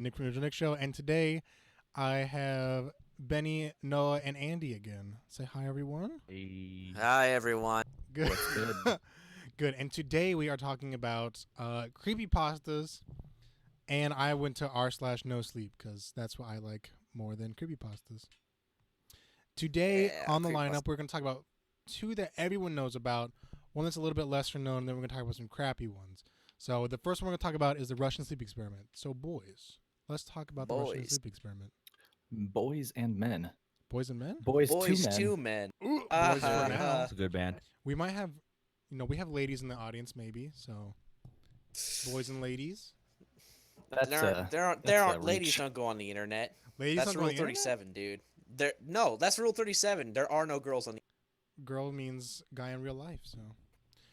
Nick from the Nick Show, and today I have Benny, Noah, and Andy again. Say hi, everyone. Hey. Hi, everyone. Good. What's good? Good. And today we are talking about creepypastas, and I went to r/no sleep because that's what I like more than creepypastas. Today Yeah, on the creepypasta. lineup, we're going to talk about two that everyone knows about, one that's a little bit lesser known, and then we're going to talk about some crappy ones. So the first one we're going to talk about is the Russian sleep experiment. So boys, let's talk about the Russian Boys. sleep experiment. Boys and men. Boys and men? Boys, Boys, men. two men. Ooh, Ah, boys ha, for now. ha. It's a good band. We might have, we have ladies in the audience maybe. So boys and ladies. That's There aren't a ladies reach. don't go on the internet. Ladies That's don't go on rule the internet? 37, dude. That's rule 37. There are no girls on the Girl means guy in real life. So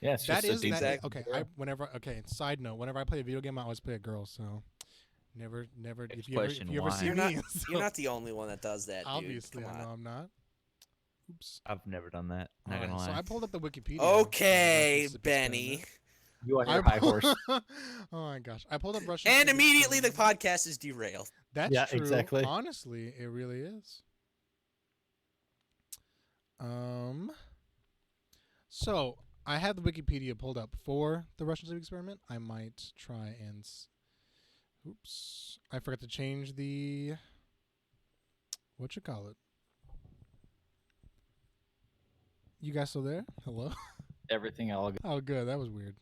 Yeah, it's that just is a dude. that. Okay, side note, whenever I play a video game, I always play a girl. So never. If you ever see You're me, not so you're not the only one that does that, dude. obviously Come I know on. I'm not. Oops. I've never done that. Not All gonna right, lie. so I pulled up the Wikipedia. Okay, Russian sleep Benny. experiment. You on your high horse. Oh my gosh, I pulled up Russian. And sleep immediately the experiment. podcast is derailed. That's Yeah, true. exactly. Honestly, it really is. So I have the Wikipedia pulled up for the Russian sleep experiment. I might try and. Oops, I forgot to change the. What you call it? You guys still there? Hello. Everything all good. Oh, good. That was weird.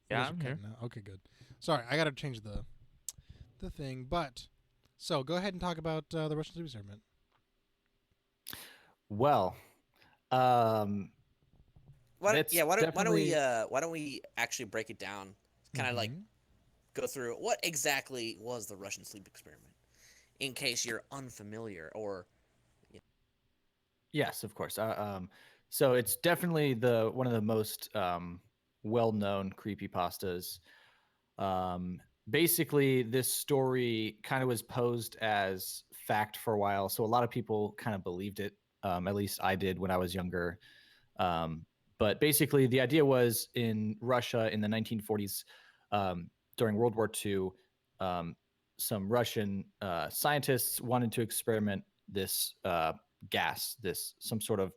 You Yeah, guys are I'm here. cutting out. Okay, good. Sorry, I gotta change the thing. But so go ahead and talk about the Russian sleep experiment. Well, That's Why definitely- don't we actually break it down? Kind of like Mhm. go through what exactly was the Russian sleep experiment, in case you're unfamiliar or yes, of course. So it's definitely the one of the most well-known creepypastas. Basically, this story kind of was posed as fact for a while, so a lot of people kind of believed it. At least I did when I was younger. But basically, the idea was in Russia in the 1940s, during World War II, some Russian scientists wanted to experiment this gas, some sort of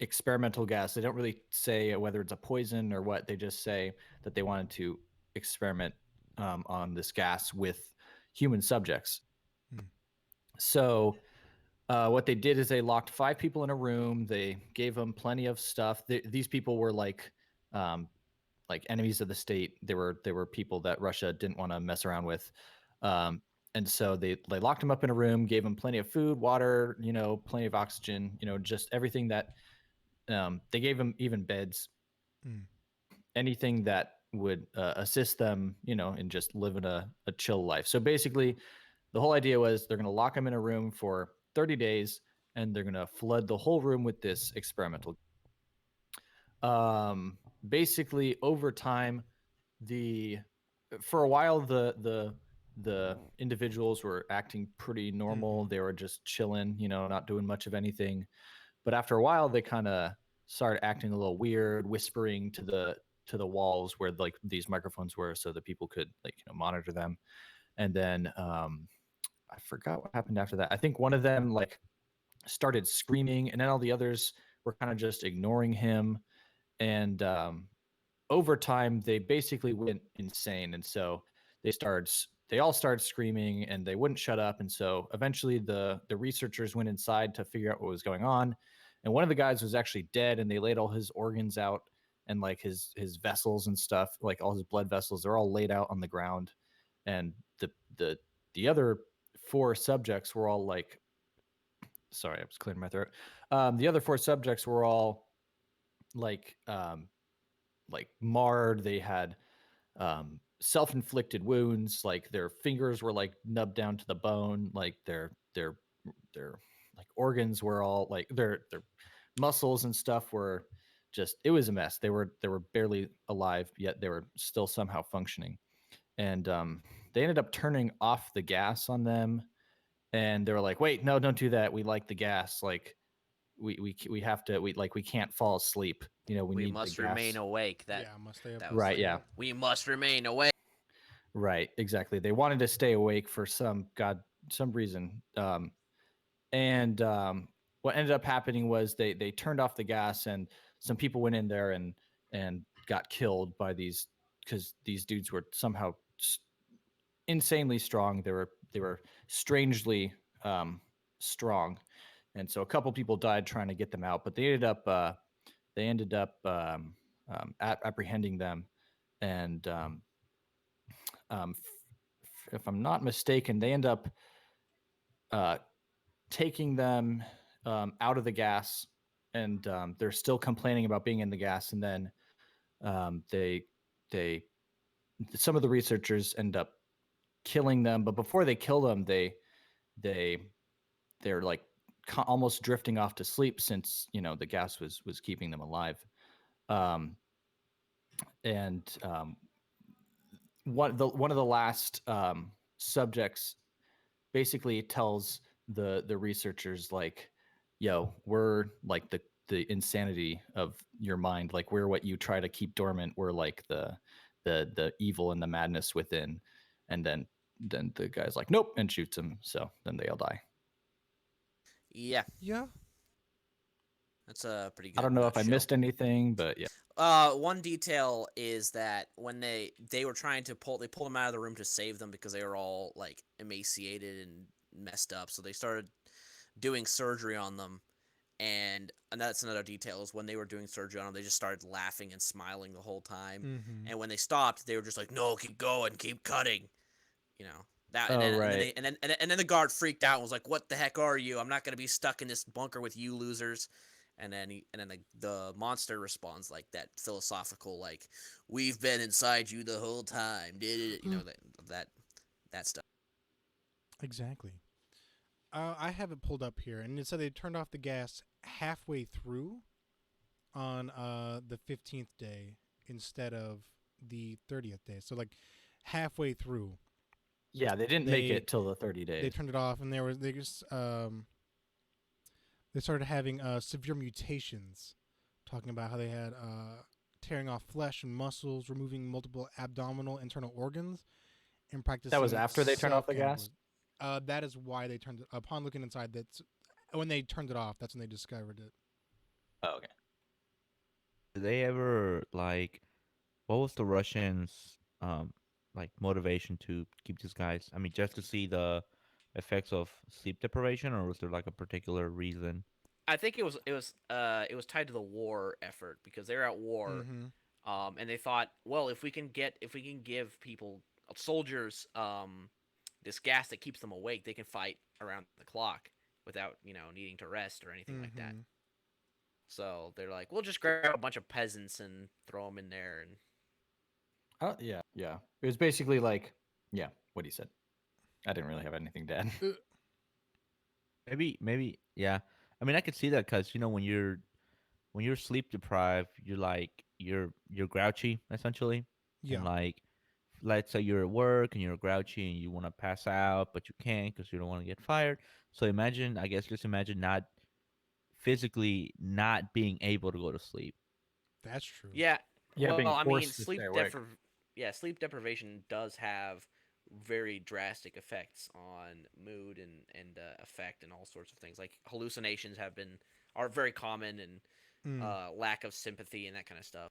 experimental gas. They don't really say whether it's a poison or what. They just say that they wanted to experiment on this gas with human subjects. Hmm. So what they did is they locked 5 people in a room. They gave them plenty of stuff. These people were like enemies of the state. They were people that Russia didn't want to mess around with. And so they locked them up in a room, gave them plenty of food, water, plenty of oxygen, just everything that they gave them, even beds, Mm. anything that would assist them, in just living a chill life. So basically, the whole idea was they're going to lock them in a room for 30 days, and they're going to flood the whole room with this experimental. Basically, over time, for a while, the individuals were acting pretty normal. Mhm. They were just chilling, not doing much of anything. But after a while, they kind of started acting a little weird, whispering to the walls where like these microphones were, so that people could monitor them. And then I forgot what happened after that. I think one of them like started screaming, and then all the others were kind of just ignoring him. And over time, they basically went insane, and so they all started screaming, and they wouldn't shut up. And so eventually, the researchers went inside to figure out what was going on. And one of the guys was actually dead, and they laid all his organs out, and like his vessels and stuff, like all his blood vessels, they're all laid out on the ground. And the other 4 subjects were all like, sorry, I was clearing my throat. The other 4 subjects were all like marred. They had self-inflicted wounds. Like their fingers were like nubbed down to the bone. Like their like organs were all like their muscles and stuff were just, it was a mess. They were barely alive, yet they were still somehow functioning. And they ended up turning off the gas on them, and they were like, wait, no, don't do that. We like the gas. Like we have to, we can't fall asleep. We we need must the gas. remain awake. Yeah, must stay up. That was Right, like, yeah. we must remain awake. Right, exactly. They wanted to stay awake for some reason. And what ended up happening was they turned off the gas, and some people went in there and got killed by these, because these dudes were somehow insanely strong. They were strangely strong, and so a couple people died trying to get them out, but they ended up apprehending them, and if I'm not mistaken, they end up uh, taking them out of the gas, and they're still complaining about being in the gas, and then they some of the researchers end up killing them, but before they kill them, they they're like almost drifting off to sleep, since the gas was keeping them alive. um, and one of the last subjects basically tells the researchers, like, yo, we're like the insanity of your mind, like we're what you try to keep dormant, we're like the evil and the madness within. And then the guy's like, nope, and shoots him, so then they all die. Yeah, Yeah. that's a pretty I good don't know if I nutshell. missed anything, but yeah. One detail is that when they were trying to they pulled them out of the room to save them because they were all like emaciated and messed up. So they started doing surgery on them, and that's another detail is when they were doing surgery on them, they just started laughing and smiling the whole time. Mm-hmm. And when they stopped, they were just like, "No, keep going, keep cutting." You know that, Oh, and then right. they and then the guard freaked out and was like, "What the heck are you? I'm not gonna be stuck in this bunker with you losers." And then the monster responds like that philosophical, like, "We've been inside you the whole time." You know that that stuff. Exactly. I have it pulled up here, and it said they turned off the gas halfway through on the 15th day instead of the 30th day. So like halfway through, Yeah, they didn't make they it till the 30 they days. turned it off, and they just they started having severe mutations, talking about how they had tearing off flesh and muscles, removing multiple abdominal internal organs, and That was practicing after they turned off self the gas. cannibalism. That is why they turned it. Upon looking inside, that's when they turned it off. That's when they discovered it. Oh, okay. Did they ever like what was the Russians like motivation to keep these guys? I mean, just to see the effects of sleep deprivation, or was there like a particular reason? I think it was tied to the war effort because they're at war, Mm-hmm. and they thought, well, if we can give people soldiers this gas that keeps them awake, they can fight around the clock without needing to rest or anything like that. Mm-hmm. So they're like, we'll just grab a bunch of peasants and throw them in there, and Oh, yeah, yeah. It was basically like, yeah, what he said. I didn't really have anything to add. Maybe, yeah. I mean, I could see that because when you're sleep deprived, you're like you're grouchy essentially, and Yeah, like let's say you're at work and you're grouchy and you want to pass out, but you can't because you don't want to get fired. So imagine, I guess, just imagine not physically not being able to go to sleep. that's true. yeah. Yeah, Well, being I mean, forced to stay awake. sleep deprivation does have very drastic effects on mood and effect and all sorts of things. Like hallucinations are very common, and Mm. lack of sympathy and that kind of stuff.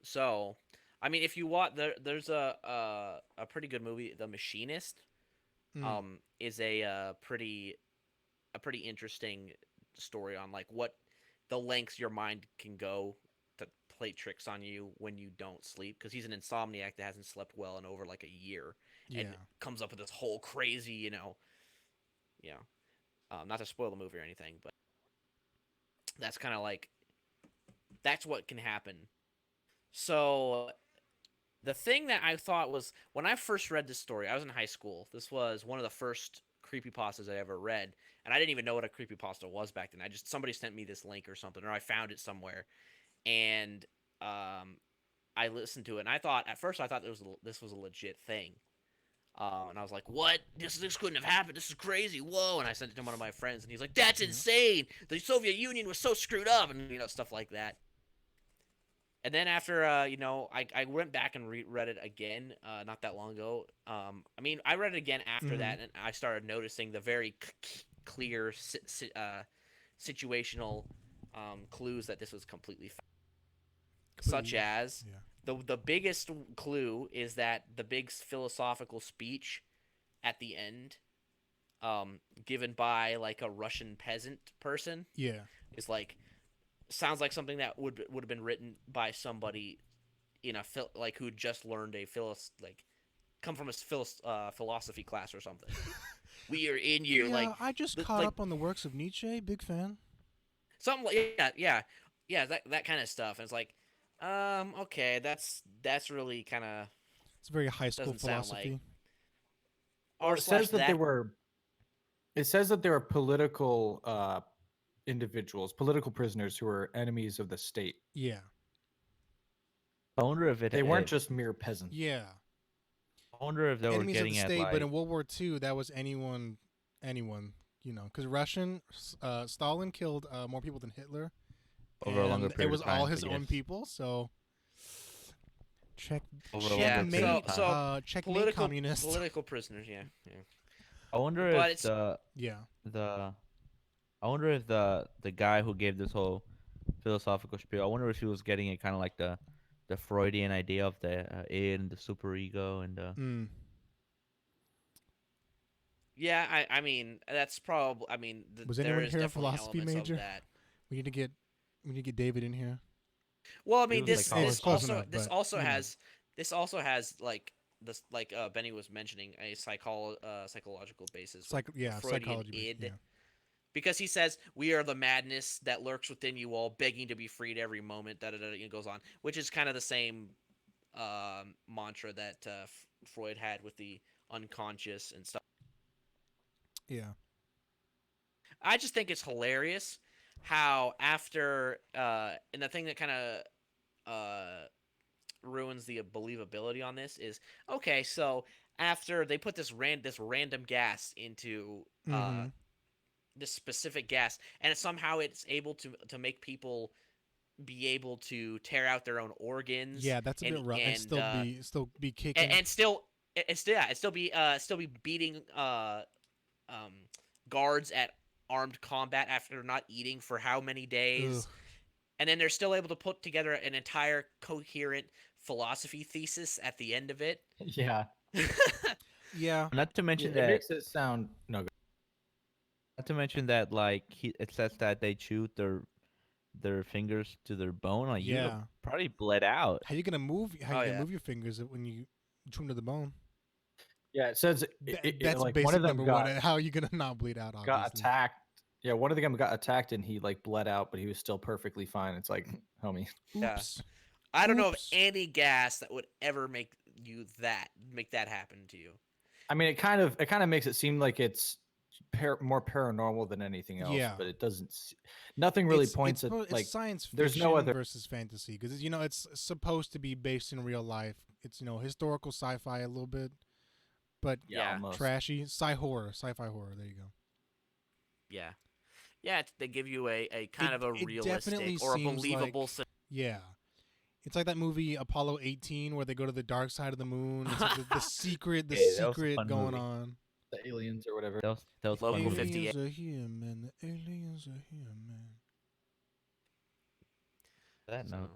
So, I mean, if you watch, there's a pretty good movie, The Machinist. Mm. Is a pretty interesting story on like what the lengths your mind can go to play tricks on you when you don't sleep, because he's an insomniac that hasn't slept well in over like a year, and Yeah, comes up with this whole crazy, you know, not to spoil the movie or anything, but that's kind of like that's what can happen. So the thing that I thought was, when I first read this story, I was in high school. This was one of the first creepypastas I ever read, and I didn't even know what a creepypasta was back then. Somebody sent me this link or something, or I found it somewhere, and um, I listened to it, and I thought this was a legit thing. And I was like, "What? This couldn't have happened. This is crazy. Whoa!" And I sent it to one of my friends, and he's like, "That's yeah. insane. The Soviet Union was so screwed up," and stuff like that. And then after I went back and read it again not that long ago. I mean, I read it again after that, and I started noticing the very clear situational clues that this was completely such as Yeah. the biggest clue is that the big philosophical speech at the end, given by like a Russian peasant person, Yeah. is like sounds like something that would have been written by somebody in a like who just learned a come from a philosophy class or something. We are in here Yeah, I just caught like up on the works of Nietzsche. Big fan. something like yeah that kind of stuff. And it's like, okay, that's really kind of It's very high school doesn't sound like philosophy. Well, r it slash says that that. they were. It says that they were political individuals, political prisoners who were enemies of the state. Yeah. I wonder if They weren't just mere peasants. Yeah. I wonder if they were Enemies of the getting at state, but like in World War II, that was anyone, because Stalin killed more people than Hitler, over a longer and it period was of time. all his so own yes. people. So, Over a Yeah, longer period of so time. checkmate, communist. political prisoners. Yeah. I wonder But if it's Yeah, the I wonder if the guy who gave this whole philosophical spiel, I wonder if he was getting it kind of like the Freudian idea of the id and the superego and yeah. I mean that's probably. I mean was there anyone is here a definitely philosophy elements major? of that. We need to get David in here. Well, I He mean was this psychology. this Close also enough, this but, also you know. has this also has like this like Benny was mentioning a psychological basis. With Freudian psychology. id. Yeah. Because he says, "We are the madness that lurks within you all, begging to be freed every moment." It goes on, which is kind of the same mantra that Freud had with the unconscious and stuff. Yeah. I just think it's hilarious how after and the thing that kind of ruins the believability on this is, okay, so after they put this random gas into Mm-hmm. this specific gas, and somehow it's able to make people be able to tear out their own organs. Yeah, that's a bit rough. And still be kicking. And still be beating um guards at armed combat after not eating for how many days. Ugh. And then they're still able to put together an entire coherent philosophy thesis at the end of it. Yeah. Yeah. not to mention It that makes it sound no. not to mention that like it says that they chewed their fingers to their bone. Like you Yeah. probably bled out. How you gonna move? How Oh, you gonna yeah. move your fingers when you chew them to the bone? Yeah, it says That's like basic one of them number one. How are you gonna not bleed out? Obviously. got attacked. Yeah, one of them got attacked and he like bled out, but he was still perfectly fine. It's like, homie. Yeah. Oops. I don't know of Oops. any gas that would ever make that happen to you. I mean, it kind of makes it seem like it's more paranormal than anything else, Yeah. but it doesn't. Nothing really It's- points it's, at it's like science fiction there's no other. versus fantasy because it's supposed to be based in real life. It's historical sci-fi a little bit, but Yeah. almost. trashy sci-fi horror. There you go. Yeah. Yeah, they give you a kind of a it definitely realistic or a seems believable like- Yeah. It's like that movie Apollo 18 where they go to the dark side of the moon. It's like the secret, Yeah, that was a secret fun going movie. on. The aliens or whatever. That was a Local fun movie. 58. Aliens are here, man. The aliens are here, man. That note.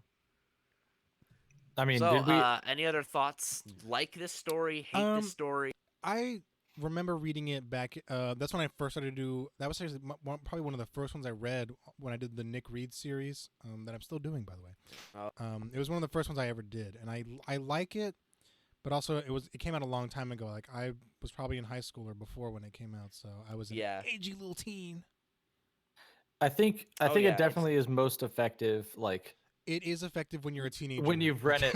I mean, So, did we? any other thoughts? Like this story? Hate this story? I remember reading it back. That's when I first started to do. That was actually probably one of the first ones I read when I did the Nick Reed series. That I'm still doing, by the way. Oh. It was one of the first ones I ever did, and I like it, but also it came out a long time ago. Like I was probably in high school or before when it came out, so I was an Yeah. agey little teen. I think Oh, it yeah, definitely is most effective. Like It is effective when you're a teenager. when you've read it.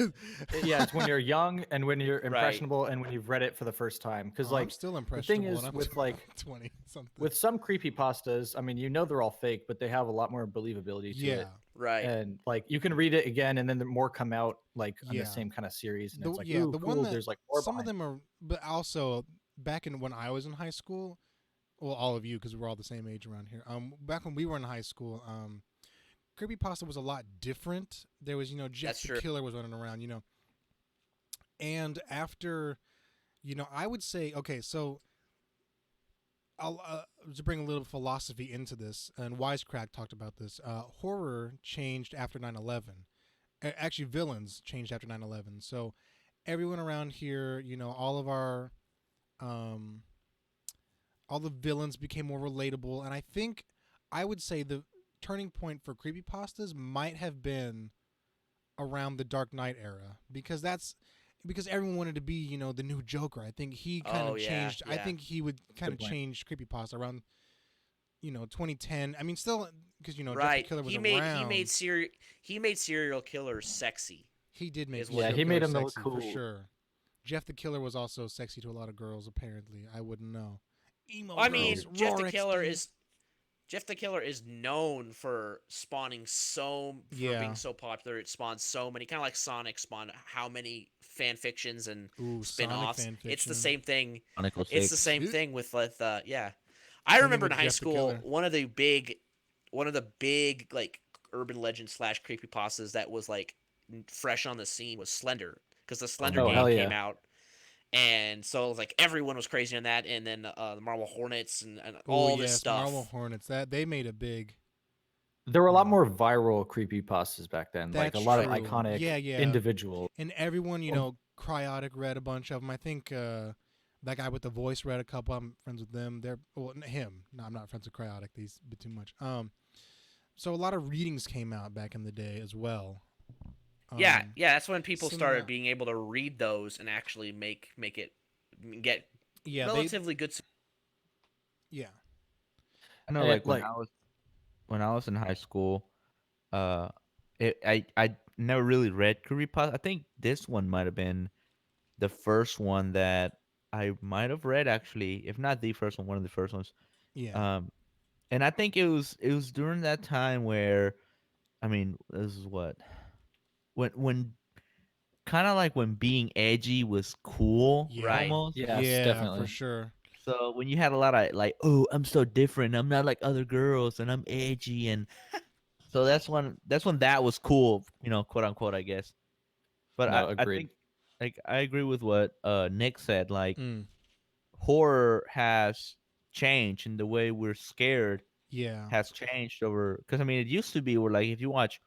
Yeah, it's when you're young and when you're Right. impressionable and when you've read it for the first time. Because I'm like still the impressionable. thing is and I'm with like 20 something. with some creepypastas, I mean, they're all fake, but they have a lot more believability to yeah, it. Right. And like you can read it again, and then the more come out like on Yeah. the same kind of series, and The- it's like, yeah, ooh, the cool. one that- There's like more. some of behind them are, but also back in when I was in high school. Well, all of you, because we're all the same age around here. Back when we were in high school, Creepypasta was a lot different. There was, Jeff That's the true. Killer was running around, and after, I would say, okay, so I'll to bring a little philosophy into this, and Wisecrack talked about this. Horror changed after 9/11. Actually, villains changed after 9/11. So everyone around here, um, all the villains became more relatable, and I would say the turning point for creepypastas might have been around the Dark Knight era, because everyone wanted to be, the new Joker. I think he kind Oh of yeah, changed. I yeah. think he would kind Good of point. change creepypasta around, 2010. I mean, still, because Jeff the Right. Killer was He around. made serial killers sexy. He did make Is what Yeah, serial he made killer him look sexy for cool. sure. Jeff the Killer was also sexy to a lot of girls. Apparently, I wouldn't know. Emo I girls. mean, Jeff the Roar Killer XD. is Jeff the Killer is known for being Yeah. so popular. It spawned so many, kind of like Sonic spawned how many fan fictions and Ooh, Sonic spin-offs. fan It's the fiction. same thing. Chronicle It's the 6. same Shit. thing with yeah. I Same thing remember in with high Jeff the school Killer. one of the big like urban legend slash creepypastas that was like fresh on the scene was Slender, because the Slender Oh, game hell came yeah. out, and so it was like everyone was crazy on that, and then the Marble Hornets and Oh all this yes, stuff. Marble Hornets. That they made a big. There were a lot Hmm. more viral creepypastas back then, like a That's lot of true. iconic Yeah, yeah. individual. And everyone, Well, Cryotic read a bunch of them. I think that guy with the voice read a couple. I'm friends with them. Him. No, I'm not friends with Cryotic. He's a bit too much. So a lot of readings came out back in the day as well. Yeah, yeah, that's when people so started now- being able to read those and actually make it get Yeah, relatively good. yeah, I know, it, like like when I was in high school, uh, I never really read creepypasta. I think this one might have been the first one that I might have read, actually, if not the first one of the first ones. yeah, Um, and I think it was during that time where, I mean, this is what when kind of like when being edgy was cool, yeah, Right. almost. yes, yeah, for definitely. sure. So when you had a lot of like, oh, I'm so different. I'm not like other girls, and I'm edgy, and so that's when that was cool, quote unquote, I guess. But I No, I agreed. think, like, I agree with what Nick said. Like, Mm, horror has changed, and the way we're scared yeah, has changed over. Because I mean, it used to be where, like, if you watch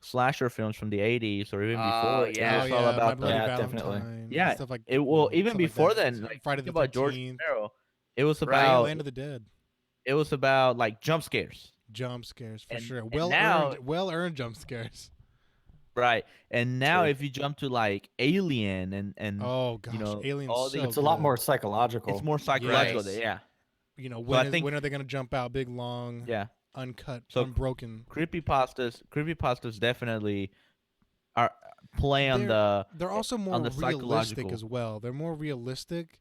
slasher films from the 80s or even Oh before, it oh yeah. was all yeah, My about Bloody Yeah, definitely. Valentine, yeah. stuff like Even stuff like before that. then, like, Friday think the about George 13th. Romero. It was Right. Oh, about Land of the Dead. like jump scares. Jump scares for And sure. and now, Well earned jump scares. right, and now True. if you jump to like Alien and Oh gosh, Alien's all so It's these, a lot more good. it's psychological. more psychological. Right. Yeah. So I When think, when are they gonna jump out big long, yeah. uncut, So unbroken? creepypastas definitely are play on They're the they're also on more the realistic psychological. as well. They're more realistic.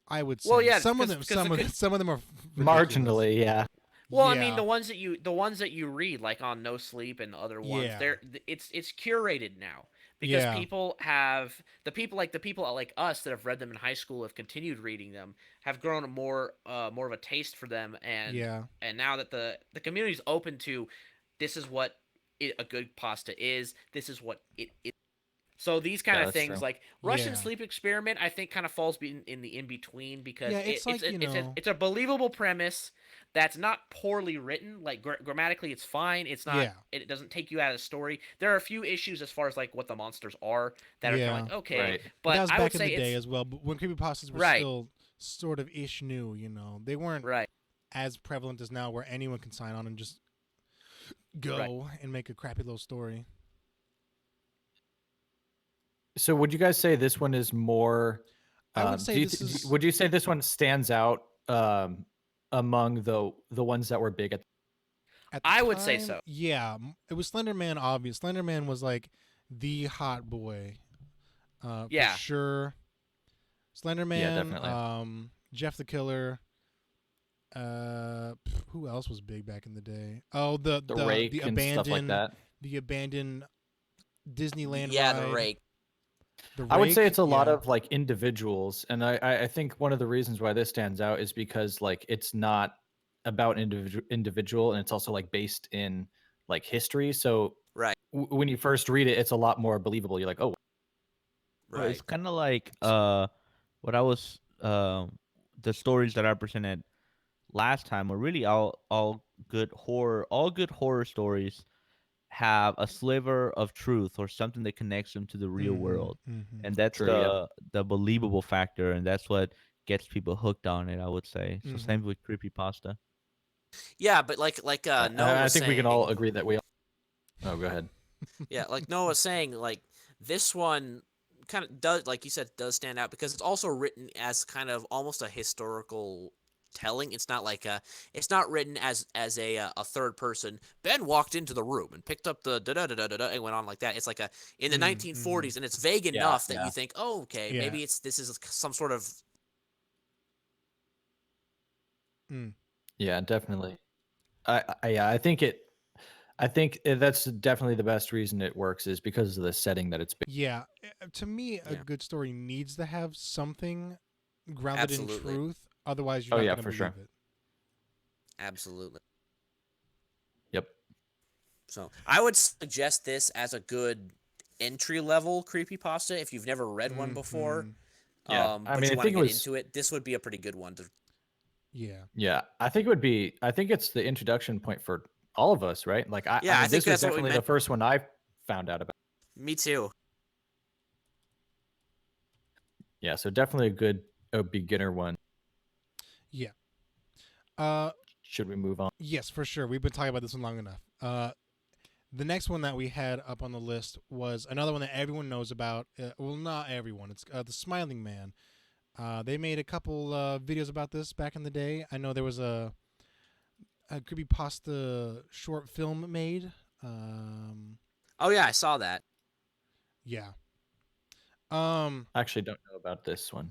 I would say Well, yeah, some of because them, some of them are ridiculous. Marginally, yeah. well, I Yeah, mean, the ones that you read, like on No Sleep and other ones, yeah, it's curated now, because yeah, people have the people like us that have read them in high school, have continued reading them, have grown more of a taste for them, yeah, and now that the community's open to, this is what a good pasta is, this is what it is. So these kind Yeah, of that's things true. like Russian yeah, Sleep Experiment, I think, kind of falls in the in between, because yeah. It's like it's a believable premise that's not poorly written. Like grammatically, it's fine. It's not. yeah, It doesn't take you out of the story. There are a few issues as far as like what the monsters are that are kind yeah. of like, okay, Right. But that but was I would back in say the day it's as well. But when creepypastas were right, still sort of ish new, they weren't right, as prevalent as now, where anyone can sign on and just right. go and make a crappy little story. So would you guys say this one is more I would say this is. would you say this one stands out among the ones that were big at At the I time, would say so. yeah, it was Slender Man. Obvious, Slender Man was like the hot boy, Yeah. for sure. Slender Yeah, Man, definitely. Jeff the Killer. Who else was big back in the day? Oh, the rake the and stuff like abandoned that? Disneyland Yeah, the ride. rake. The I would say Rake, it's a lot yeah, of like individuals, and I think one of the reasons why this stands out is because like it's not about individual, and it's also like based in like history. So Right. when you first read it, it's a lot more believable. You're like, oh, Well, Right. it's kind of like what I was the stories that I presented last time were really all good horror stories have a sliver of truth or something that connects them to the real world, and that's true. Yep. the believable factor, and that's what gets people hooked on it, I would say. So Mhm. same with creepypasta. Yeah, but like Noah I was think we can all saying, agree that we. Oh, go ahead. yeah, like Noah was saying, like this one kind of does, like you said, does stand out because it's also written as kind of almost a historical telling. It's not like it's not written as a third person. Ben walked into the room and picked up the da da da da da and went on like that. It's like a in the 1940s, and it's vague Yeah, enough that yeah. you think, oh, okay, Yeah. maybe this is some sort of Mm. Yeah, definitely. Yeah, I think that's definitely the best reason it works is because of the setting that it's based. Yeah, to me, a Yeah. good story needs to have something grounded in Absolutely. truth. Otherwise, you're Oh not yeah, going to for believe sure. it. absolutely. Yep. So I would suggest this as a good entry level creepypasta if you've never read one before. Mhm. Yeah. I But mean, you I want to think it get was. into it. This would be a pretty good one to. Yeah. Yeah, I think it would be. I think it's the introduction point for all of us, right? Like, I Yeah, I mean, think this was that's what we definitely the meant. first one I found out about. Me too. Yeah, so definitely a beginner one. Yeah. Uh, Should we move on? yes, for sure. We've been talking about this one long enough. The next one that we had up on the list was another one that everyone knows about. Well, not everyone. It's the Smiling Man. They made a couple videos about this back in the day. I know there was a creepypasta short film made. Oh yeah, I saw that. Yeah. Um, I actually don't know about this one.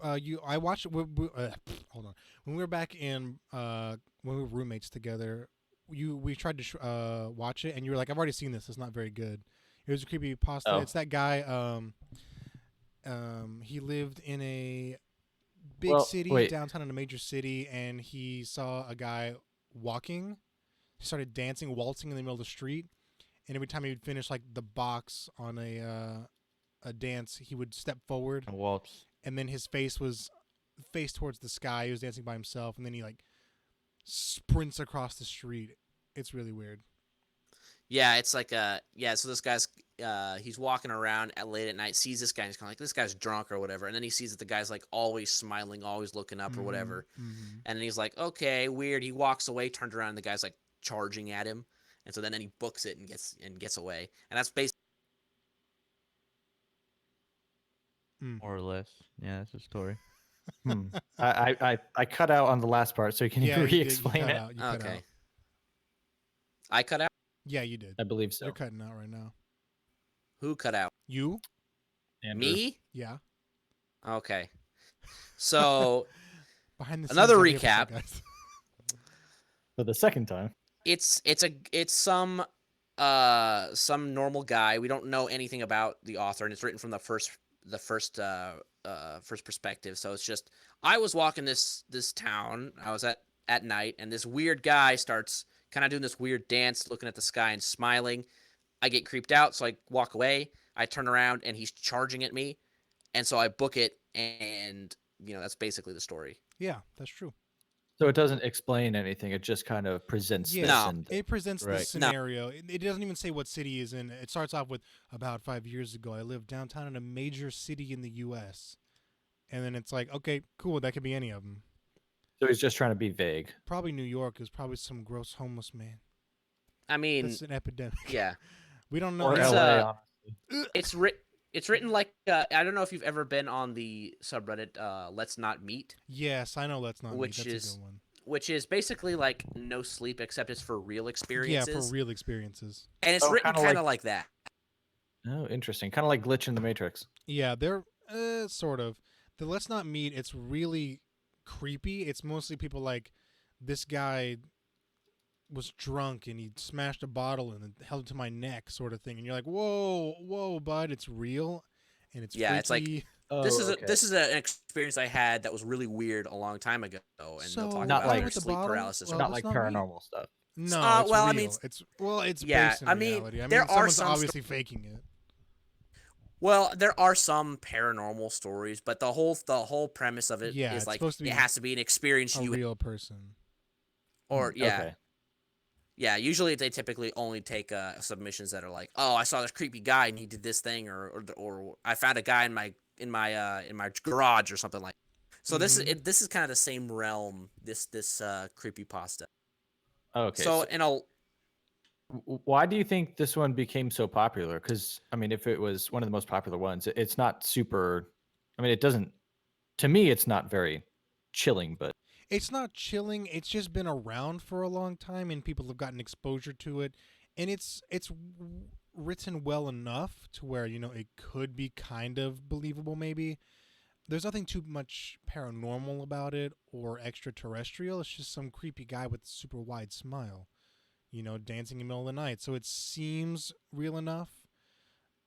I watched. Hold on. When we were back in, when we were roommates together, we tried to watch it, and you were like, "I've already seen this. It's not very good." It was a creepy pasta. Oh. It's that guy. He lived in a big Well, city wait. downtown in a major city, and he saw a guy walking. He started dancing, waltzing in the middle of the street, and every time he would finish like the box on a dance, he would step forward, Waltz. and then his face was face towards the sky. He was dancing by himself, and then he like sprints across the street. It's really weird. Yeah, it's like yeah. So this guy's he's walking around at late at night, sees this guy, and he's kind of like, this guy's drunk or whatever, and then he sees that the guy's like always smiling, always looking up or whatever, Mm-hmm. and then he's like, okay, weird. He walks away, turns around, and the guy's like charging at him, and so then he books it and gets away, and that's basically. More or less. Yeah, that's a story. Hmm. I cut out on the last part, so can Yeah, you you re-explain cut it? out. You cut Okay. out. I cut out. Yeah, you did. I believe so. You're cutting out right now. Who cut out? You? Andrew. Me? Yeah. Okay. So Behind the Another scenes, I'm here for recap. you guys. For the second time. it's some normal guy. We don't know anything about the author, and it's written from the first perspective. So it's just, I was walking this town. I was at night, and this weird guy starts kind of doing this weird dance, looking at the sky and smiling. I get creeped out, so I walk away. I turn around, and he's charging at me, and so I book it, and that's basically the story. Yeah, that's true. So it doesn't explain anything. It just kind of presents Yeah, this. No. And it presents Right. this scenario. It doesn't even say what city is in. It starts off with, about 5 years ago, I lived downtown in a major city in the U.S. And then it's like, okay, cool, that could be any of them. so he's just trying to be vague. Probably New York is probably some gross homeless man. I mean, That's an epidemic. yeah. We don't know. Or It's, LA, honestly. It's written like I don't know if you've ever been on the subreddit Let's Not Meet, Yes, I know. Let's not. Which That's is a good one. which is basically like no sleep, except it's for real Yeah, experiences. for real experiences. And it's Oh, written kinda kind of like that. Oh, interesting. Kind of like Glitch in the Matrix. Yeah, they're sort of. The Let's Not Meet, it's really creepy. It's mostly people like, this guy was drunk and he smashed a bottle and held it to my neck, sort of thing. And you're like, whoa, bud, it's real, and it's Yeah, it's like, freaky. Oh, this is an experience I had that was really weird a long time ago, and they'll So, talk Not about like- their with the sleep bottle? paralysis. Well, Not let's like not meet. paranormal stuff. No, it's Well, I mean, real. It's yeah, based in I mean, reality. I mean, there are someone's some. obviously faking it. Well, there are some paranormal stories, but the whole premise of it Yeah, is it's like supposed to it be has to be an experience a you real person. or yeah. Okay. Yeah, usually they typically only take submissions that are like, "Oh, I saw this creepy guy and he did this thing," or I found a guy in my garage or something like. So Mm-hmm. this is kind of the same realm. This creepy pasta. Okay. So So in a why do you think this one became so popular? Because I mean, if it was one of the most popular ones, it's not super. I mean, it doesn't. To me, it's not very chilling. But It's not chilling. It's just been around for a long time, and people have gotten exposure to it, and written well enough to where it could be kind of believable. Maybe there's nothing too much paranormal about it or extraterrestrial. It's just some creepy guy with a super wide smile, dancing in the middle of the night. So it seems real enough.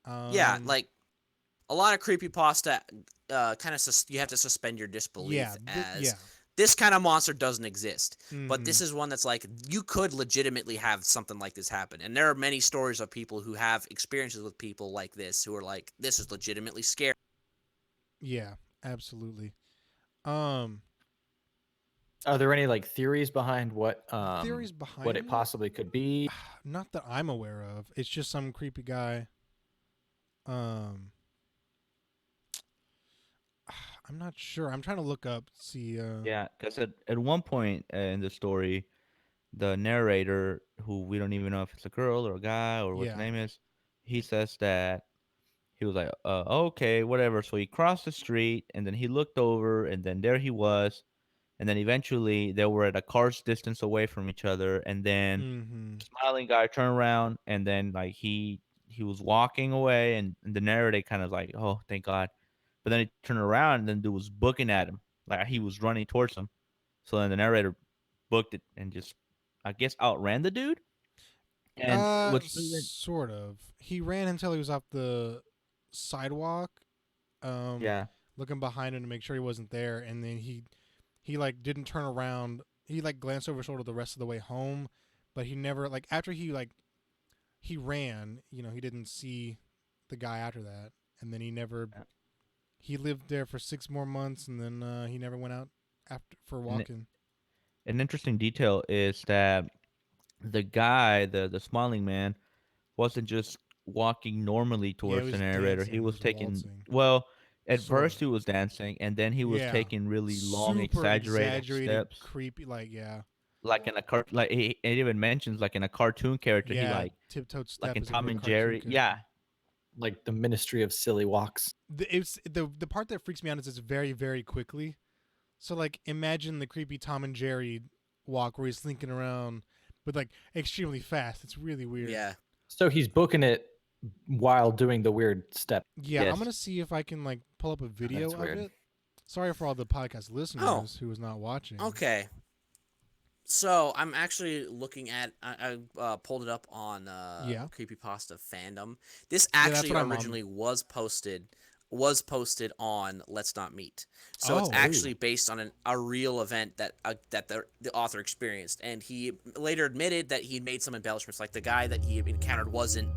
yeah, Um, like a lot of creepy pasta, kind of you have to suspend your yeah, disbelief as yeah. this kind of monster doesn't exist. But Mm-hmm. this is one that's like you could legitimately have something like this happen, and there are many stories of people who have experiences with people like this who are like, this is legitimately scary. Yeah, absolutely. Um, are there any like theories behind theories what behind it it? possibly could be? Not that I'm aware of. It's just some creepy guy. Um, I'm not sure. I'm trying to look up. See. Yeah, because at one point in the story, the narrator, who we don't even know if it's a girl or a guy or what the Yeah. name is, he says that he was like, okay, whatever. So he crossed the street and then he looked over and then there he was. And then eventually they were at a car's distance away from each other. And then Mm-hmm. the smiling guy turned around and then like he was walking away and the narrator kind of like, oh, thank God. But then he turned around and then dude was booking at him. Like he was running towards him. So then the narrator booked it and just, I guess, outran the dude. And what's really, Sort of. He ran until he was off the sidewalk. Um, yeah, looking behind him to make sure he wasn't there, and then he like didn't turn around. He like glanced over his shoulder the rest of the way home, but he never like after he ran. He didn't see the guy after that, and then he never. yeah. He lived there for 6 more months, and then he never went out after for And walking. an interesting detail is that the guy, the smiling man, wasn't just walking normally Yeah, he towards the was narrator. He dancing. He was was taking, waltzing. well, at Sort first of. he was dancing, and then he was Yeah. taking really long, Super exaggerated exaggerated, steps, creepy. Like yeah, like in a cart. Like it even mentions like in a cartoon character. He yeah. Tiptoed like step in is like a Tom very and cartoon Jerry. Yeah, character. Like the Ministry of Silly Walks. The part that freaks me out is it's very very quickly. So like imagine the creepy Tom and Jerry walk where he's slinking around, but like extremely fast. It's really weird. Yeah. So he's booking it while doing the weird step. Yeah, I'm yes. gonna see if I can like pull up a Oh, video that's of weird. it. Sorry for all the podcast Oh, listeners who is not watching. okay. So I'm actually looking at. I pulled it up on Yeah, Creepypasta fandom. This yeah, that's actually what I'm on. originally was posted on Let's Not Meet. So it's Oh, actually based on a real event that the author experienced, and he later admitted that he made some embellishments, like the guy that he encountered wasn't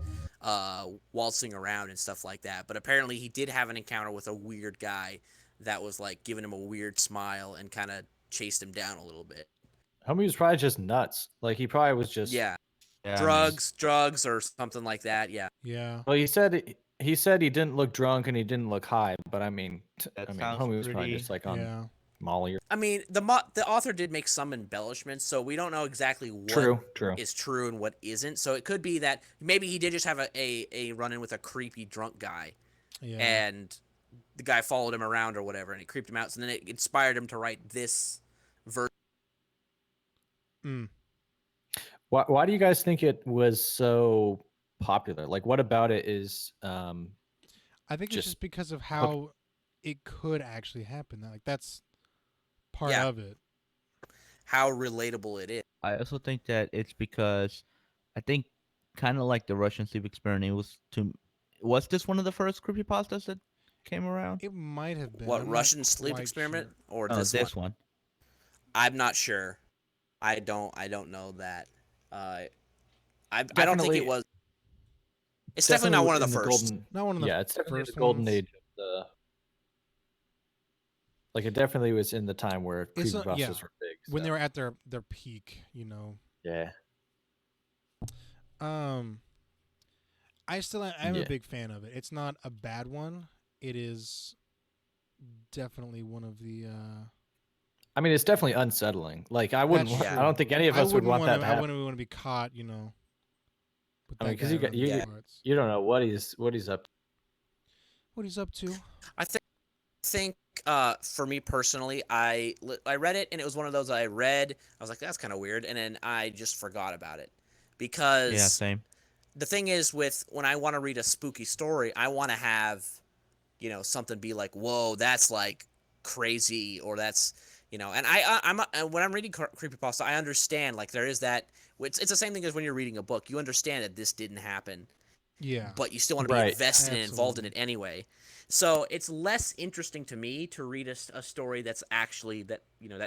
waltzing around and stuff like that. But apparently, he did have an encounter with a weird guy that was like giving him a weird smile and kind of chased him down a little bit. Homie was probably just nuts. Like he probably was just. Yeah, Yeah, man. drugs, or something like that. Yeah. yeah. Well, he said he didn't look drunk and he didn't look high, but That I mean, sounds homie was probably pretty. just like on Yeah. Molly. I mean, the author did make some embellishments, so we don't know exactly what True, true. is true and what isn't. So it could be that maybe he did just have a run in with a creepy drunk guy, Yeah. and the guy followed him around or whatever, and it creeped him out. So then it inspired him to write this verse. Mm. Why do you guys think it was so popular? Like, what about it is I think it's just just because of hook? how it could actually happen. Like that's part Yeah, of it. how relatable it is. I also think that it's because I think kind of like the Russian sleep experiment was this one of the first creepypastas that came around? It might have been. What, I'm not Russian sleep quite experiment sure. or Oh, this one? this one. I'm not sure. I don't know that. Uh, I don't think it Definitely, was. It's definitely not one was of the in the first. golden. Not one of the Yeah, it's definitely the first golden ones. age of the. Like it definitely was in the time where It's not, yeah, creepypastas were big. when So they were at their peak, you know. yeah, Um, I'm a yeah. big fan of it. It's not a bad one. It is definitely one of the. I mean, it's definitely unsettling. Like I wouldn't. That's Yeah. I don't true. think any of I us would wouldn't want want that to. to I happen. wouldn't want to be caught, you know, with I mean, that because guy running through Yeah. the parts. you don't know what he's up to. What he's up to? I think for me personally, I read it and it was one of those I read. I was like, that's kind of weird, and then I just forgot about it Yeah, because same. the thing is with when I want to read a spooky story, I want to have something be like, whoa, that's like crazy, or that's and when I'm reading creepypasta, I understand like there is that. It's the same thing as when you're reading a book. You understand that this didn't happen, Yeah, but you still want to be Right. invested and involved in absolutely. it anyway. So it's less interesting to me to read a story that's actually that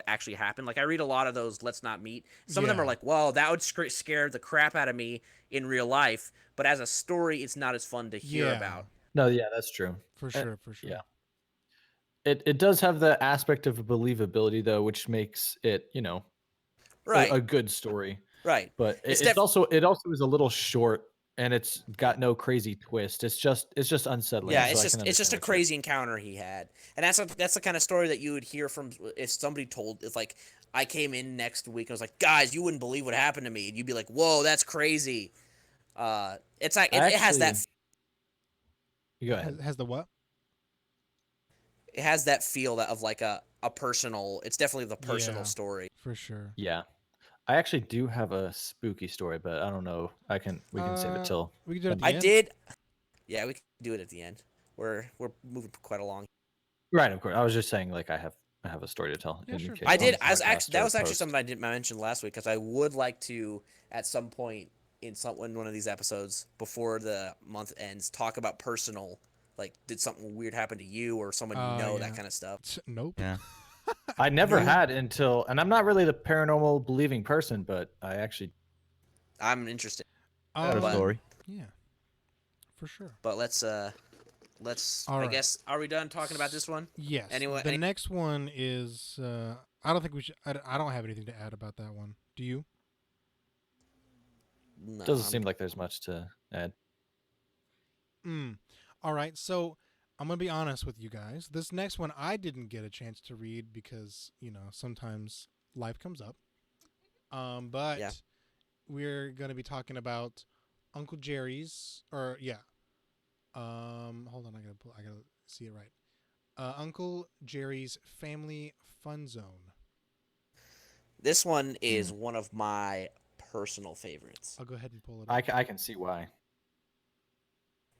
actually happened. Like I read a lot of those Let's Not Meet. Some of them are Yeah, like, well, that would scare the crap out of me in real life, but as a story, it's not as fun to hear yeah, about. No, yeah, that's true. for Uh, sure, for yeah, sure. it does have the aspect of believability though, which makes it Right, a good story. right. But It's it's also is a little short and it's got no crazy twist. It's just unsettling. yeah, So it's I can just it's just understand a what you're. crazy encounter he had, and that's the kind of story that you would hear from if somebody told. It's like I came in next week and I was like, guys, you wouldn't believe what happened to me, and you'd be like, whoa, that's crazy. It's like I it has that actually. You go ahead. Has the what? it has that feel that of like a personal. It's definitely the personal Yeah, story. for sure. Yeah, I actually do have a spooky story, but I don't know. We can save it Uh, till we can do it the at I the end. end. did. Yeah, we can do it at the end. We're moving quite along. Right, of course. I was just saying, like, I have a story to tell Yeah, in sure. case I Go on did. the ahead. I was actually podcast that or was actually post. something I didn't mention last week because I would like to at some point in one of these episodes before the month ends talk about personal, like did something weird happen to you or someone you know, that Yeah. kind of stuff. Nope. Yeah. I never No. had until, and I'm not really the paranormal believing person, but I actually I'm interested, Got a but story. Yeah, for sure. let's All I right. guess are we done talking about this one? Yes. Anyway, The next one is. I don't think we should. I don't have anything to add about that one. Do you? no, doesn't seem like there's much to add. Mm. All right. So I'm gonna be honest with you guys. This next one I didn't get a chance to read because sometimes life comes up. yeah. But we're gonna be talking about Uncle Jerry's, or yeah. Hold on. I gotta see it right. Uncle Jerry's Family Fun Zone. This one Hmm. is one of my personal favorites. I'll go ahead and pull it up. I can see why.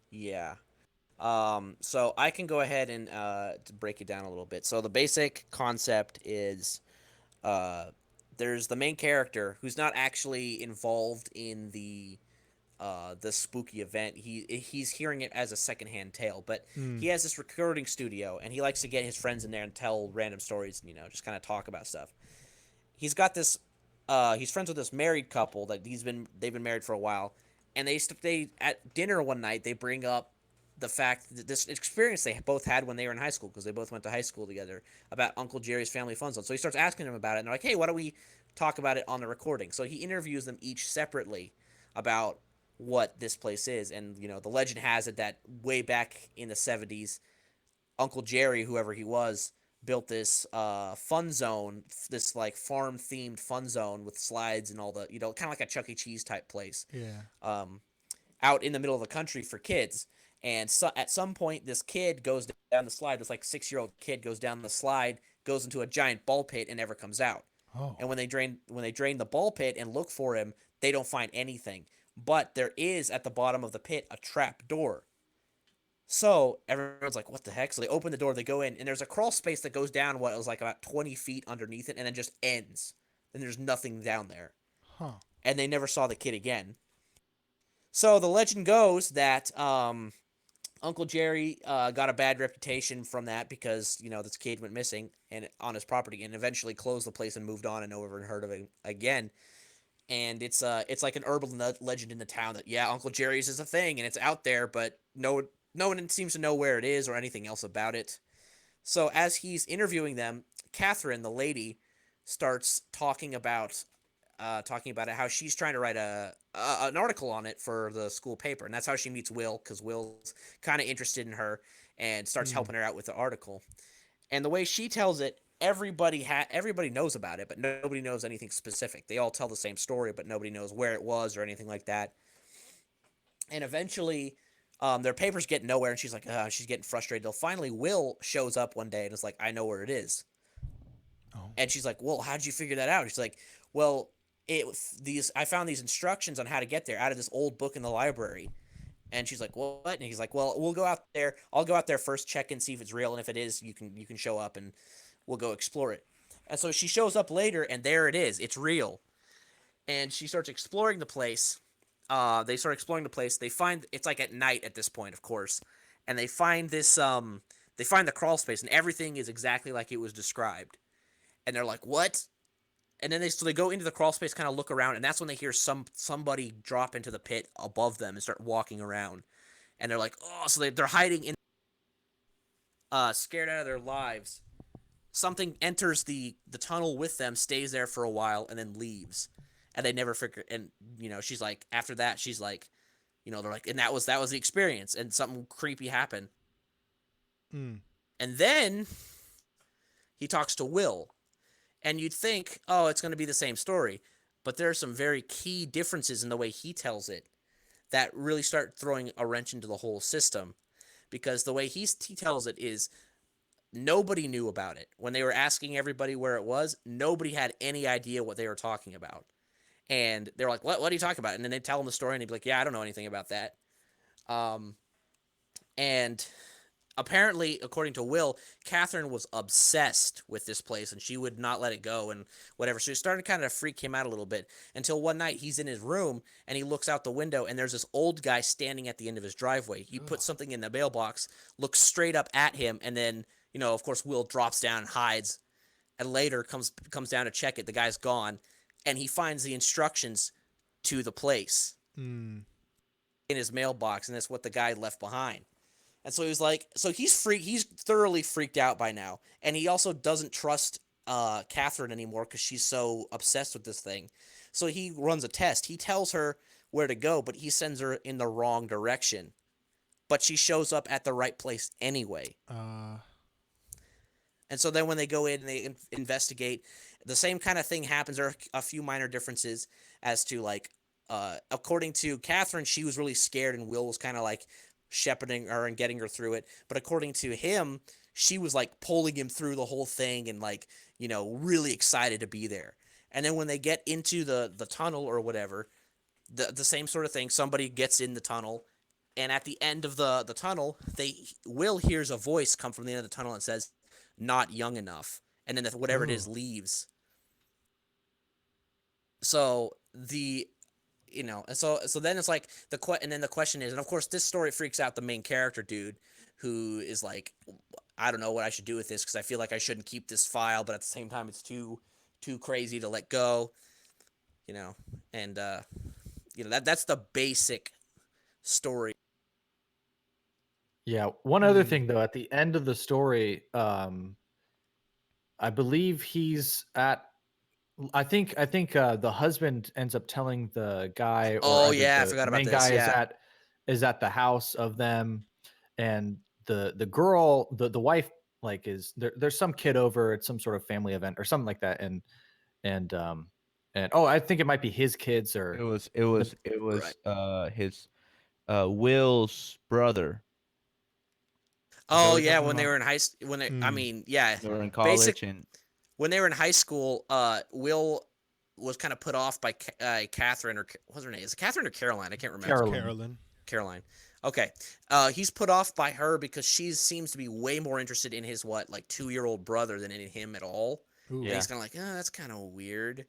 Yeah. So I can go ahead and to break it down a little bit. So the basic concept is uh, there's the main character who's not actually involved in the spooky event. He's hearing it as a secondhand tale, but Mm. he has this recording studio and he likes to get his friends in there and tell random stories. Just kind of talk about stuff. He's got this. He's friends with this married couple that they've been married for a while, and they at dinner one night they bring up the fact that this experience they both had when they were in high school because they both went to high school together about Uncle Jerry's Family Fun Zone. So he starts asking them about it, and they're like, "Hey, why don't we talk about it on the recording?" So he interviews them each separately about what this place is, and the legend has it that way back in the '70s, Uncle Jerry, whoever he was, built this fun zone, this like farm themed fun zone with slides and all the kind of like a Chuck E. Cheese type place, Yeah. um, out in the middle of the country for kids. And so at some point, this kid goes down the slide. This like 6-year-old kid goes down the slide, goes into a giant ball pit, and never comes out. Oh. And when they drain the ball pit and look for him, they don't find anything. But there is at the bottom of the pit a trap door. So everyone's like, "What the heck?" So they open the door, they go in, and there's a crawl space that goes down what was like about 20 feet underneath it, and then just ends. And there's nothing down there, Huh. and they never saw the kid again. So the legend goes that Uncle Jerry got a bad reputation from that because this kid went missing and on his property, and eventually closed the place and moved on and never heard of it again. and it's like an urban legend in the town that Uncle Jerry's is a thing and it's out there, but no one seems to know where it is or anything else about it. So as he's interviewing them, Catherine, the lady, starts talking about it, how she's trying to write an article on it for the school paper, and that's how she meets Will, because Will's kind of interested in her and starts Mm. helping her out with the article. And the way she tells it, everybody knows about it, but nobody knows anything specific. They all tell the same story, but nobody knows where it was or anything like that. And eventually, their papers get nowhere, and she's like, she's getting frustrated. Till finally, Will shows up one day and is like, I know where it is. Oh. And she's like, well, how did you figure that out? She's like, well, I found these instructions on how to get there out of this old book in the library. And she's like, what? And he's like, well, we'll go out there. I'll go out there first, check and see if it's real, and if it is, you can show up and we'll go explore it. And so she shows up later, and there it is. It's real. And she starts exploring the place. They start exploring the place. They find it's like at night at this point, of course, and they find this. They find the crawl space, and everything is exactly like it was described. And they're like, what? And then they go into the crawl space, kind of look around, and that's when they hear somebody drop into the pit above them and start walking around. And they're like, oh, so they're hiding in, scared out of their lives. Something enters the tunnel with them, stays there for a while, and then leaves. And they never figure. And she's like, after that, she's like, they're like, and that was the experience, and something creepy happened. Mm. And then he talks to Will. And you'd think, oh, it's going to be the same story. But there are some very key differences in the way he tells it that really start throwing a wrench into the whole system. Because the way he tells it is nobody knew about it. When they were asking everybody where it was, nobody had any idea what they were talking about. And they're like, what are you talking about? And then they'd tell him the story, and he'd be like, yeah, I don't know anything about that. And apparently, according to Will, Catherine was obsessed with this place, and she would not let it go and whatever. So it started to kind of freak him out a little bit until one night he's in his room, and he looks out the window, and there's this old guy standing at the end of his driveway. He puts something in the mailbox, looks straight up at him, and then, of course, Will drops down and hides, and later comes down to check it. The guy's gone, and he finds the instructions to the place Mm. in his mailbox, and that's what the guy left behind. And so he's like, he's thoroughly freaked out by now. And he also doesn't trust Catherine anymore because she's so obsessed with this thing. So he runs a test. He tells her where to go, but he sends her in the wrong direction. But she shows up at the right place anyway. And so then when they go in and they investigate, the same kind of thing happens. There are a few minor differences as to, like, according to Catherine, she was really scared, and Will was kind of like shepherding her and getting her through it. But according to him, she was like pulling him through the whole thing and, like, really excited to be there. And then when they get into the tunnel or whatever, the same sort of thing. Somebody gets in the tunnel, and at the end of the tunnel, Will hears a voice come from the end of the tunnel and says, "Not young enough," and then whatever it is leaves. So and so then it's like and then the question is, and of course this story freaks out the main character dude, who is like, I don't know what I should do with this because I feel like I shouldn't keep this file, but at the same time it's too crazy to let go, and that's the basic story. Yeah. One other thing though, at the end of the story, I believe he's at. I think the husband ends up telling the guy, or Oh either yeah, I the forgot about main this. guy Yeah. is at the house of them, and the girl, the wife, like, is there's some kid over at some sort of family event or something like that, and I think it might be his kids, or his Will's brother. Oh We're yeah, talking when they about? were in I mean, yeah, They were in basic college, and when they were in high school, Will was kind of put off by Catherine, or what's her name? Is it Catherine or Caroline? I can't remember. Caroline. Okay. He's put off by her because she seems to be way more interested in his 2-year-old brother than in him at all. Ooh. And he's kind of like, that's kind of weird.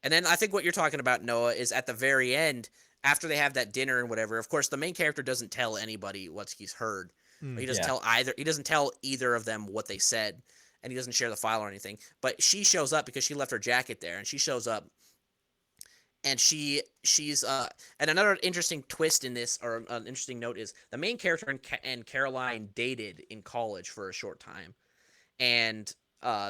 And then I think what you're talking about, Noah, is at the very end, after they have that dinner and whatever. Of course, the main character doesn't tell anybody what he's heard. He doesn't tell either. He doesn't tell either of them what they said, and he doesn't share the file or anything. But she shows up because she left her jacket there, and she shows up, and she's and another interesting twist in this, or an interesting note, is the main character and Caroline dated in college for a short time, and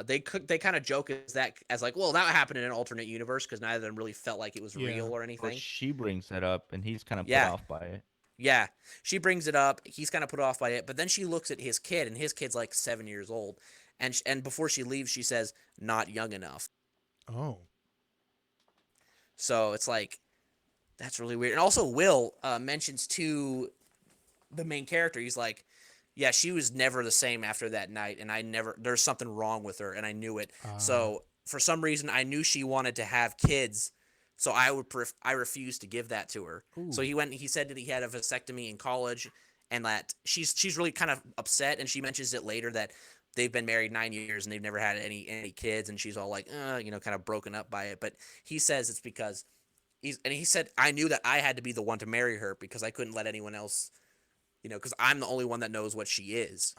they kind of joke as that, as like, well, that happened in an alternate universe because neither of them really felt like it was Yeah. real or But anything. she brings that up, and he's kind of put Yeah, off by it. yeah, she brings it up. He's kind of put off by it, but then she looks at his kid, and his kid's like 7 years old, and before she leaves, she says, "Not young enough." Oh. So it's like, that's really weird. And also, Will mentions to the main character, he's like, yeah, she was never the same after that night, and there's something wrong with her, and I knew it. Uh. So for some reason, I knew she wanted to have kids, so I refused to give that to her. Ooh. So he said that he had a vasectomy in college, and that she's really kind of upset, and she mentions it later that they've been married 9 years and they've never had any kids, and she's all like, kind of broken up by it. But he says it's because he said, I knew that I had to be the one to marry her because I couldn't let anyone else, because I'm the only one that knows what she is.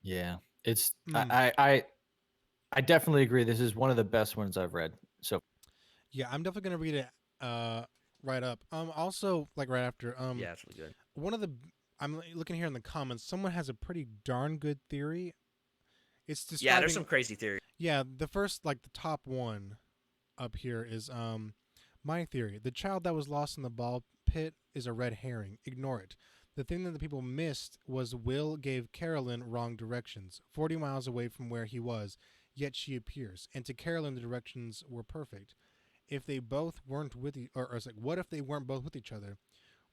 Yeah, it's Mm. I definitely agree. This is one of the best ones I've read. So Yeah, I'm definitely gonna read it. Right up. Also, like right after. Yeah, it's really good. One of the I'm looking here in the comments. Someone has a pretty darn good theory. It's describing. Yeah, there's some crazy theories. Yeah, the first, like the top one up here is my theory. The child that was lost in the ball pit is a red herring. Ignore it. The thing that the people missed was Will gave Carolyn wrong directions, 40 miles away from where he was, yet she appears. And to Carolyn, the directions were perfect. If they both weren't with or it's like, what if they weren't both with each other?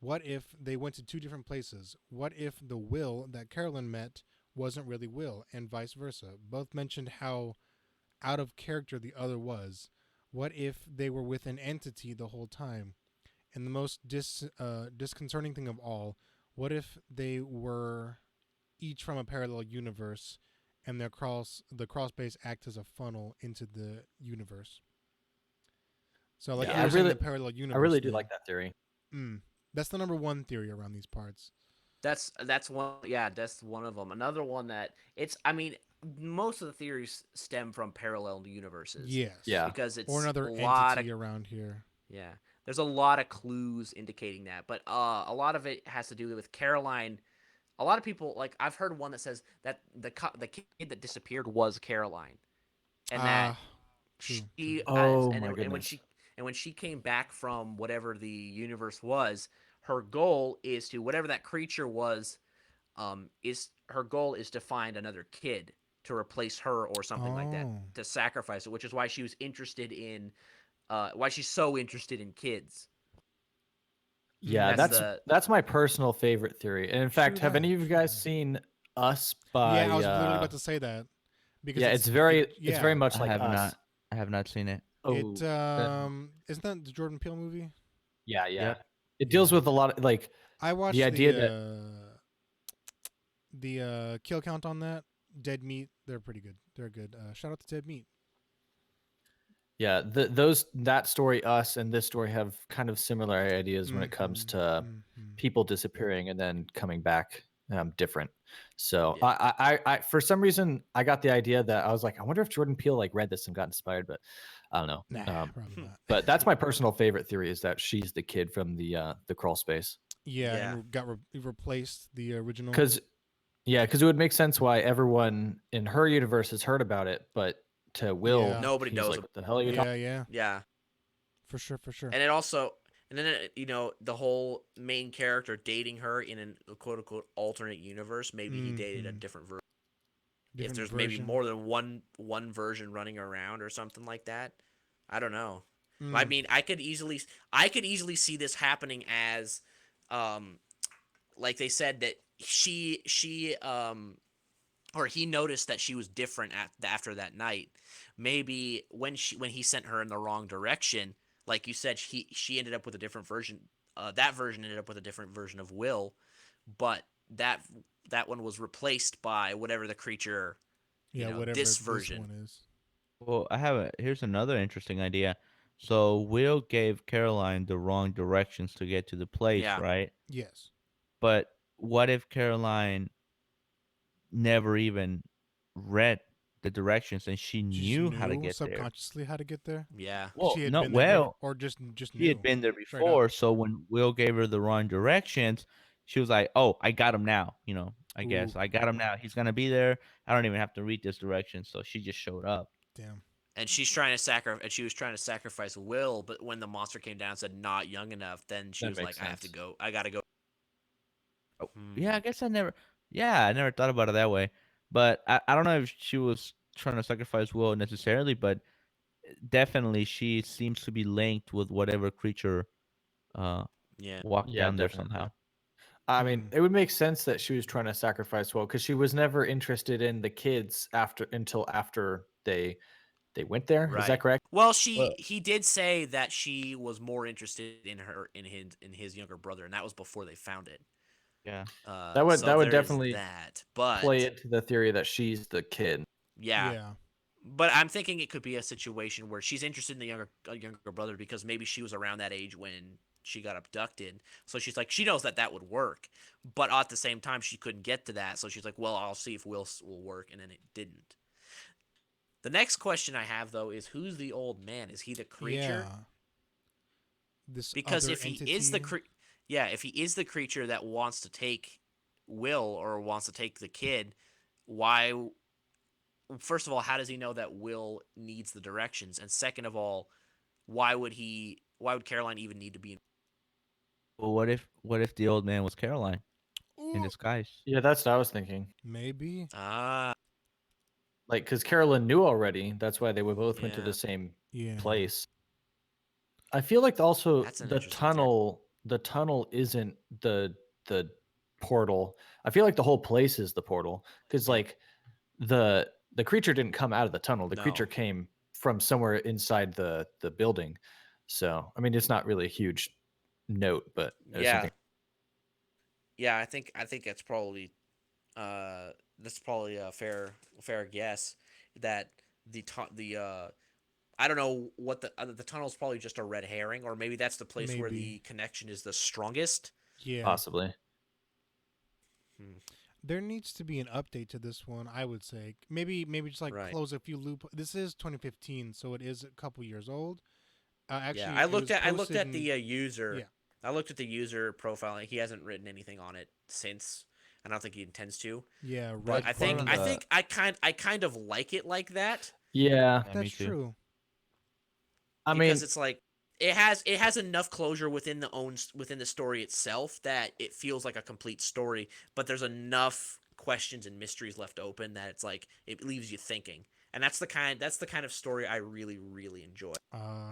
What if they went to two different places? What if the Will that Carolyn met wasn't really Will, and vice versa? Both mentioned how out of character the other was. What if they were with an entity the whole time? And the most disconcerting thing of all, what if they were each from a parallel universe, and the cross base act as a funnel into the universe? So, like Yeah, you I were saying, really the parallel universe. I really do thing. like that theory. That's the number one theory around these parts. That's one. Yeah, that's one of them. Another one that it's. I mean, most of the theories stem from parallel universes Yes. Yeah. because Or it's a another lot of entity around here. yeah. There's a lot of clues indicating that, but a lot of it has to do with Caroline. A lot of people, like, I've heard one that says that the kid that disappeared was Caroline, and that True. True. she Oh and my and goodness. when she came back from whatever the universe was, her goal is to, whatever that creature was, is her goal is to find another kid to replace her or something like that, Oh. to sacrifice it, which is why she was interested in why she's so interested in kids. Yeah, That's Mm. the that's my personal favorite theory. And in True fact, have that. any of you True guys that. seen Us Yeah, I by was literally about to say that because yeah, it's very yeah, much I like have Us. not. I have not seen it. it Oh, isn't that the Jordan Peele movie? yeah, yeah. Yep. It deals Yeah. with a lot of like I the watched idea that the kill count on that. Dead Meat, they're pretty good. They're good. Shout out to Dead Meat. yeah, those that story, Us, and this story have kind of similar ideas when it comes Mhm. to Mhm. people disappearing and then coming back different. So yeah. I for some reason I got the idea that I was like, I wonder if Jordan Peele like read this and got inspired, but I don't know. Nah, probably not. But that's my personal favorite theory is that she's the kid from the crawl space. Yeah, Yeah. and replaced the original. Because yeah, because it would make sense why everyone in her universe has heard about it, but to Will, Yeah. Nobody he's knows like, about "What the hell are you talking?" Yeah, yeah, Yeah. for sure, for sure. And it also, and then the whole main character dating her in a quote unquote alternate universe, maybe he dated a Mhm. different version. If Different there's maybe version. more than one version running around or something like that, I don't know. I Mm. mean, I could easily see this happening as, um, like they said that or he noticed that she was different after that night. Maybe when he sent her in the wrong direction, like you said, she ended up with a different version. That version ended up with a different version of Will, but that one was replaced by whatever the creature, Yeah, whatever this this version. one is. Well, here's another interesting idea. So Will gave Caroline the wrong directions to get to the place, Yeah, right? Yes. But what if Caroline never even read the directions, and she She just knew how to knew get there. subconsciously how to get there. Yeah. 'Cause Well, she had no, been there well, or just she had knew been there straight up. before, so when Will gave her the wrong directions, she was like, "Oh, I got him now." I Ooh, guess I got him now. He's gonna be there. I don't even have to read this direction, so she just showed up. damn. And she's trying to sacrifice. And she was trying to sacrifice Will, but when the monster came down and said not young enough, then she That was like, makes "I have to sense. go. I gotta go." Oh, yeah, Hmm. I guess I never. Yeah, I never thought about it that way. But I don't know if she was trying to sacrifice Will necessarily, but definitely she seems to be linked with whatever creature uh Yeah. walked Yeah, down there definitely. somehow. I mean, Hmm. it would make sense that she was trying to sacrifice Will because she was never interested in the kids after they went there. Is that Right. correct? Well, Well, he did say that she was more interested in her in his younger brother, and that was before they found it. Yeah. So that would there is definitely that. play But into the theory that she's the kid. yeah, Yeah. but I'm thinking it could be a situation where she's interested in the younger brother because maybe she was around that age when she got abducted. So she's like, she knows that that would work, but at the same time, she couldn't get to that. So she's like, well, I'll see if will work, and then it didn't. The next question I have though is who's the old man? Is he the creature? Yeah. This Because other if he is entity. yeah, if he is the creature that wants to take Will or wants to take the kid, why first of all, how does he know that Will needs the directions? And second of all, why would Caroline even need to be in Well, what if the old man was Caroline in Ooh, disguise? Yeah, that's what I was thinking. maybe. Ah, Like, because Carolyn knew already. That's why they both went to yeah. the same Yeah. place. I feel like also That's an interesting theory. the tunnel isn't the portal. I feel like the whole place is the portal because Yeah. like the creature didn't come out of the tunnel. The creature No. came from somewhere inside the building. So I mean, it's not really a huge note, but it was Yeah. something. Yeah, I think that's probably a fair guess that the I don't know what the tunnel's probably just a red herring, or maybe that's the place where Maybe. the connection is the strongest. Yeah. Possibly. Hmm. There needs to be an update to this one, I would say. Maybe just like Right. close a few loop. This is 2015, so it is a couple years old. Yeah, Actually, it was I looked posted at in the user. yeah. I looked at the user profile, and he hasn't written anything on it since. I don't think he intends to. Yeah, But right. I Part think of From the I kind of like it like that Yeah. Yeah, me that's too. true. I because mean, it's like it has enough closure within the story itself that it feels like a complete story, but there's enough questions and mysteries left open that it's like it leaves you thinking. And that's the kind of story I really enjoy.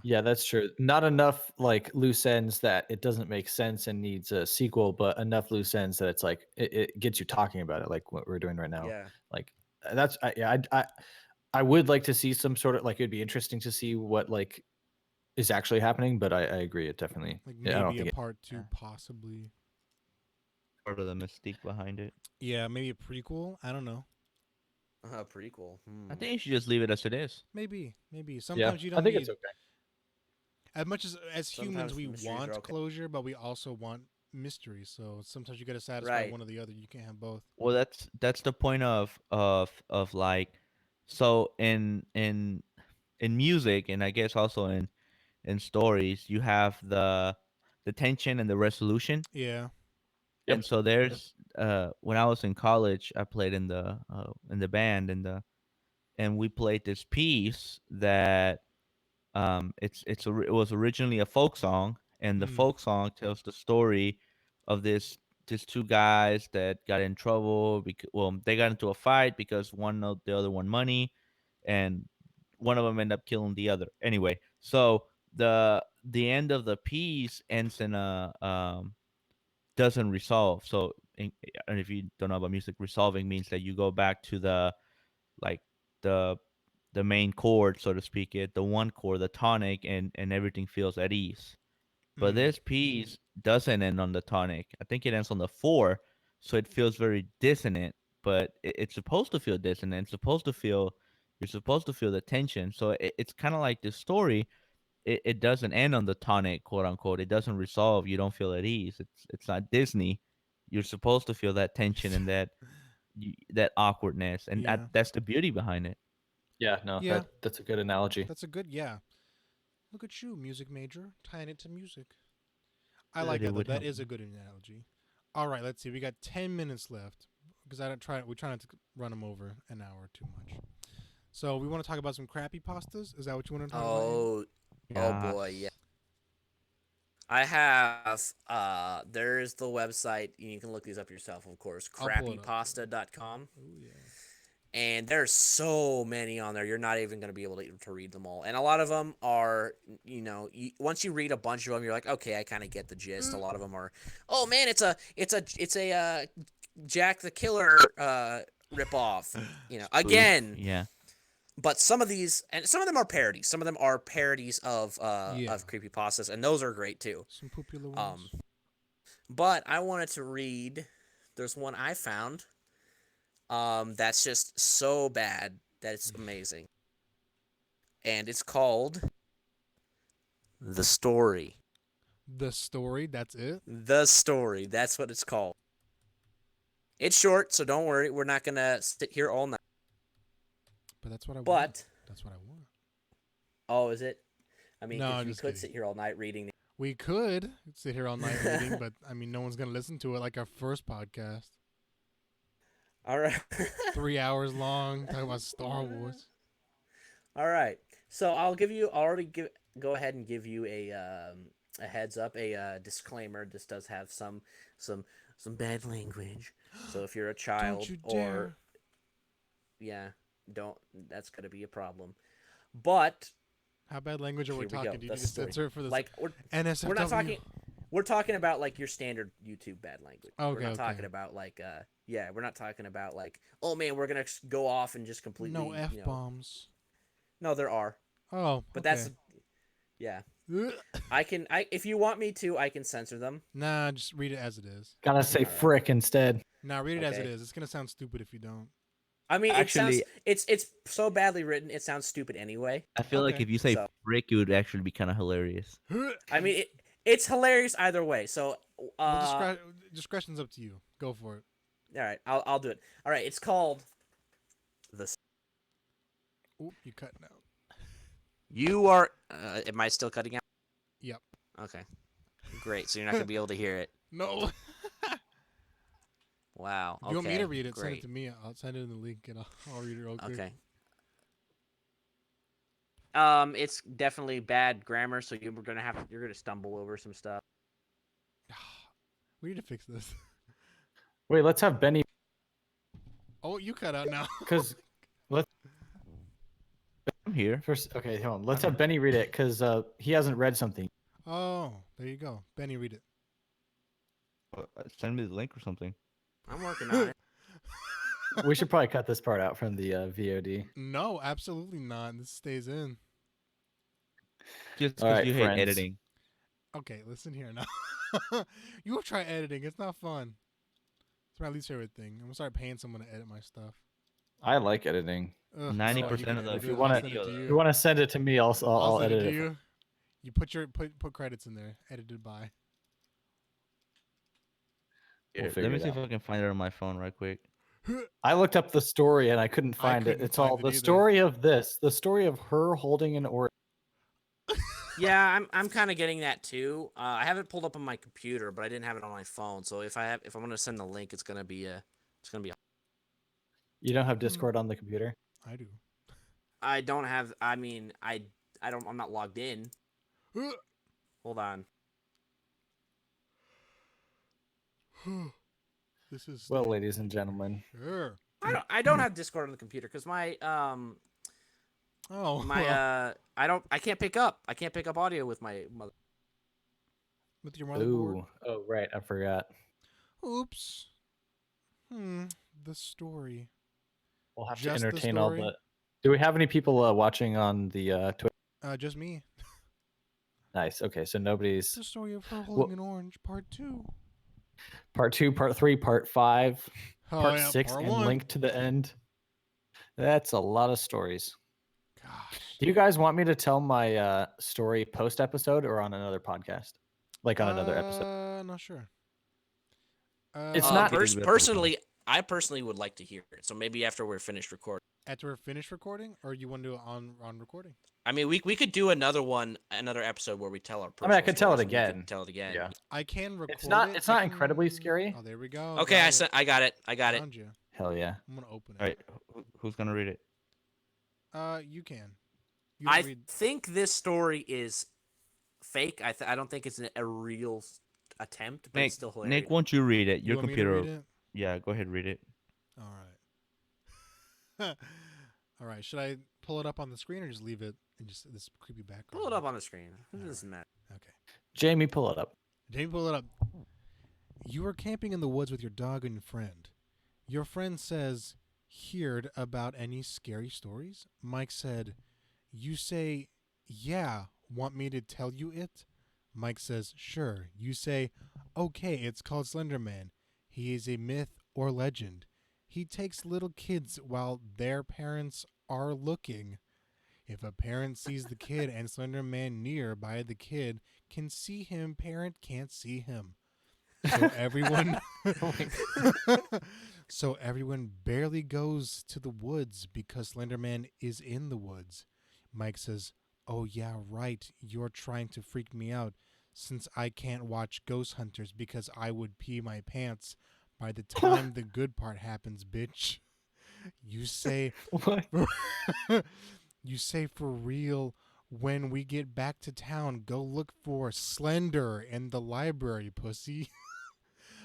yeah, that's true. Not enough like loose ends that it doesn't make sense and needs a sequel, but enough loose ends that it's like it gets you talking about it, like what we're doing right now. Yeah. Like yeah, I would like to see some sort of like it'd be interesting to see what like is actually happening, but I agree. It definitely. Like Yeah, I don't maybe a think it. part two, Yeah. possibly. Part of the mystique behind it. Yeah, maybe a prequel. I don't know. Prequel. I Hmm. think you should just leave it as it is. Maybe. Yeah, Sometimes you I don't think it's need okay. as much as humans Sometimes we mysteries are want okay. closure, but we also want mystery. So sometimes you got to satisfy Right. one or the other. You can't have both. Well, that's the point of like, so in music, and I guess also in stories, you have the tension and the resolution. Yeah. And Yep. so there's when I was in college, I played in the band, and we played this piece that it was originally a folk song, and the Mm. folk song tells the story of these two guys that got in trouble because, well, they got into a fight because one owed the other one money, and one of them ended up killing the other. Anyway, so the end of the piece ends in a doesn't resolve. So and if you don't know about music, resolving means that you go back to like the the main chord, so to speak, the one chord, the tonic, and everything feels at ease. But Mm. this piece doesn't end on the tonic. I think it ends on the four, so it feels very dissonant. But it's supposed to feel dissonant. It's supposed to feel You're supposed to feel the tension. So it's kind of like this story. It doesn't end on the tonic, quote unquote. It doesn't resolve. You don't feel at ease. It's not Disney. You're supposed to feel that tension and that awkwardness, and Yeah. that's the beauty behind it. Yeah, no, Yeah. that's a good analogy. That's a good, yeah. Look at you, music major, tying it to music. I Good, like it that though. would That help is a me. good analogy. All right, let's see. We got 10 minutes left because I don't try. We try not to run them over an hour too much. So we want to talk about some crappy pastas. Is that what you want to talk about? Ian? Oh boy, yeah. Yes. I have there's the website, you can look these up yourself, of course, I'll pull it up. crappypasta.com. Oh yeah. And there's so many on there. You're not even going to be able to read them all. And a lot of them are, once you read a bunch of them, you're like, okay, I kind of get the gist. A lot of them are, oh man, it's a Jack the Killer ripoff. Spoof. Again. Yeah. But some of these, and some of them are parodies. Some of them are parodies Yeah. of creepypastas, and those are great too. Some popular Um, ones. but I wanted to read. There's one I found. That's just so bad that it's amazing, and it's called The Story. The story. That's it. The Story. That's what it's called. It's short, so don't worry. We're not gonna sit here all night. But that's what I want. But That's what I want. oh, is it? I mean, No, 'cause I'm we just could kidding. sit here all night reading. We could sit here all night reading, but I mean, no one's gonna listen to it like our first podcast. All right. 3 hours long, talking about Star Wars. All right. So go ahead and give you a heads up, a disclaimer. This does have some bad language. So if you're a child Don't you or dare. yeah, don't that's gonna be a problem. But How bad language are we here we talking? go. Do you The need to story. censor it for this? Like NSFW. we're not talking. We're talking about like your standard YouTube bad language. Okay, we're not talking okay. about like we're not talking about like, oh man, we're gonna go off and just completely No F bombs. No, there are, Oh, but okay. that's yeah. Ugh. I if you want me to, I can censor them. Nah, just read it as it is. Gotta say Alright. frick instead. Nah, read it as it Okay. is. It's gonna sound stupid if you don't. I mean, Actually- it's so badly written, it sounds stupid anyway. I feel like Okay. if you say So- frick, it would actually be kind of hilarious. I mean, it's hilarious either way. So, Well, discretion's up to you. Go for it. all right, I'll do it. All right, it's called the. Oop, you cutting out. You are. Am I still cutting out? Yep. Okay. Great. So you're not gonna be able to hear it. No. Wow. If you want me to read it, great. send it to me. I'll send it in the link and I'll read it real quick. Okay. It's definitely bad grammar, so you're gonna stumble over some stuff. We need to fix this. Wait, let's have Benny Oh, you cut out now. because I'm here. first. Okay, hold on. Let's have Benny read it because he hasn't read something. Oh, there you go. Benny, read it. Send me the link or something. I'm working on it. We should probably cut this part out from the VOD. No, absolutely not. This stays in. Just because Alright, you hate friends. editing. Okay, listen here now. You try editing. It's not fun. It's my least favorite thing. I'm gonna start paying someone to edit my stuff. I like editing. Ugh, 90% can of the edit If you it. wanna- I'll send it video to that- If you. you want to send it to me, I'll I'll send edit it it. to you. You put credits in there. Edited by. We'll Here, figure let me it see if out. I can find it on my phone right quick. I looked up the story and I couldn't I find it. couldn't It's all find it the either. story of this. The story of her holding an organ. Yeah, I'm kind of getting that too. I have it pulled up on my computer, but I didn't have it on my phone. So if I'm gonna send the link, it's gonna be You don't have Discord on the computer? I do. I don't have. I mean, I don't. I'm not logged in. Hold on. This is Well, ladies and gentlemen, sure. I don't have Discord on the computer because my Oh, my well, I can't pick up audio with my mother. with your motherboard. ooh, oh right, I forgot. Oops. The story. We'll have Just to the entertain all story? the. Do we have any people watching on the Twitch? Just me. Nice. Okay, so nobody's The story of her holding an orange, part 2. part 2, part 3, part 5, Oh, part yeah, 6, part and 1. link to the end. That's a lot of stories. Gosh. Do you guys want me to tell my story post episode or on another podcast? Like on another episode? Not sure. It's not- It is better. Personally, I personally would like to hear it. So maybe after we're finished recording. After we're finished recording, or you want to do it on recording? I mean, we could do another episode where we tell our. I mean, I personal could tell it stories and you again. could tell it again. Yeah. I can record It's not. it. It's I not can- incredibly scary. Oh, there we go. Okay, got it. I got it. I got it. Found you. Hell yeah. I'm gonna open it. All right, who's gonna read it? You can. You don't I read. think this story is fake. I don't think it's a real attempt, but Nick, it's still hilarious. Nick, won't you read it? You Your want me to computer. read it? Yeah, go ahead, read it. All right. All right. Should I pull it up on the screen or just leave it in just this creepy background? Pull it up on the screen. It Alright. doesn't matter. Okay. Jamie, pull it up. Jamie, pull it up. You were camping in the woods with your dog and friend. Your friend says, "Heard about any scary stories?" Mike said, "You say, yeah, want me to tell you it?" Mike says, "Sure." You say, "Okay, it's called Slender Man. He is a myth or legend. He takes little kids while their parents are looking. If a parent sees the kid and Slender Man nearby, the kid can see him, parent can't see him. So everyone so everyone barely goes to the woods because Slender Man is in the woods." Mike says, "Oh yeah, right. You're trying to freak me out since I can't watch Ghost Hunters because I would pee my pants by the time the good part happens, bitch." You say What? You say, "For real, when we get back to town, go look for Slender in the library, pussy."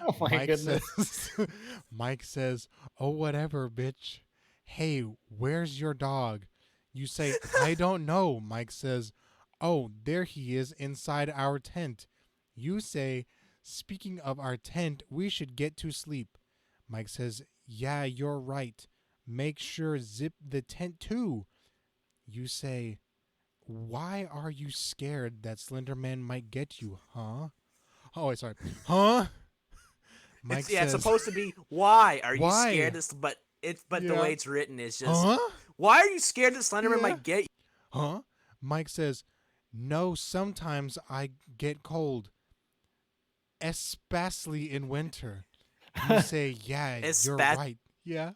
Oh my goodness. says, Mike says, "Oh, whatever, bitch. Hey, where's your dog?" You say, "I don't know." Mike says, "Oh, there he is inside our tent." You say, "Speaking of our tent, we should get to sleep." Mike says, "Yeah, you're right. Make sure zip the tent too." You say, "Why are you scared that Slender Man might get you, huh?" Oh, wait, sorry. Huh? Mike It's says, supposed to be why are you Why? scared? But the Yeah. way it's written is just huh? why are you scared that Slenderman Yeah. might get you? Huh? Mike says, "No, sometimes I get cold, especially in winter." You say, "Yeah, you're Espa- right." Yeah.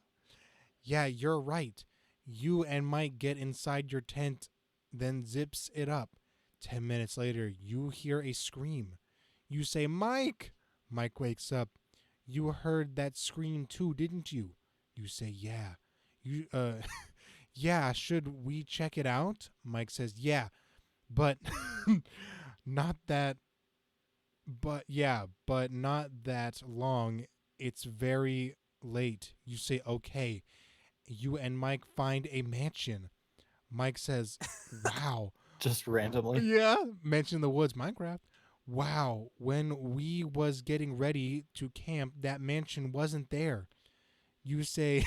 "Yeah, you're right." You and Mike get inside your tent, then zips it up. 10 minutes later, you hear a scream. You say, "Mike!" Mike wakes up. "You heard that scream too, didn't you?" You say, "Yeah." You, "Yeah, should we check it out?" Mike says, "Yeah, but not that, but not that long. It's very late." You say, "Okay." You and Mike find a mansion. Mike says, "Wow." Just randomly. Yeah, mention the woods, Minecraft. "Wow, when we was getting ready to camp, that mansion wasn't there." You say,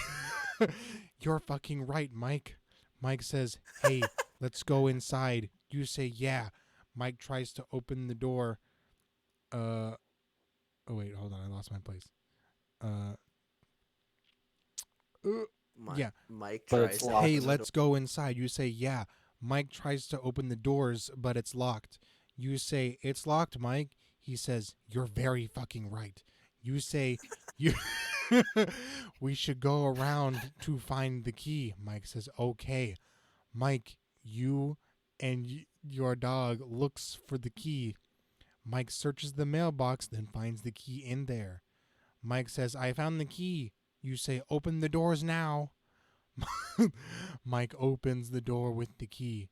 "You're fucking right, Mike." Mike says, "Hey, let's go inside." You say, "Yeah." Mike tries to open the door. Oh wait, hold on, I lost my place. Yeah. Mike But tries it's to locked. "Hey, open the let's go inside." You say, "Yeah." Mike tries to open the doors, but it's locked. You say, "It's locked, Mike." He says, "You're very fucking right." You say, "You we should go around to find the key." Mike says, "Okay." Mike, you and your dog looks for the key. Mike searches the mailbox, then finds the key in there. Mike says, "I found the key." You say, "Open the doors now." Mike opens the door with the key.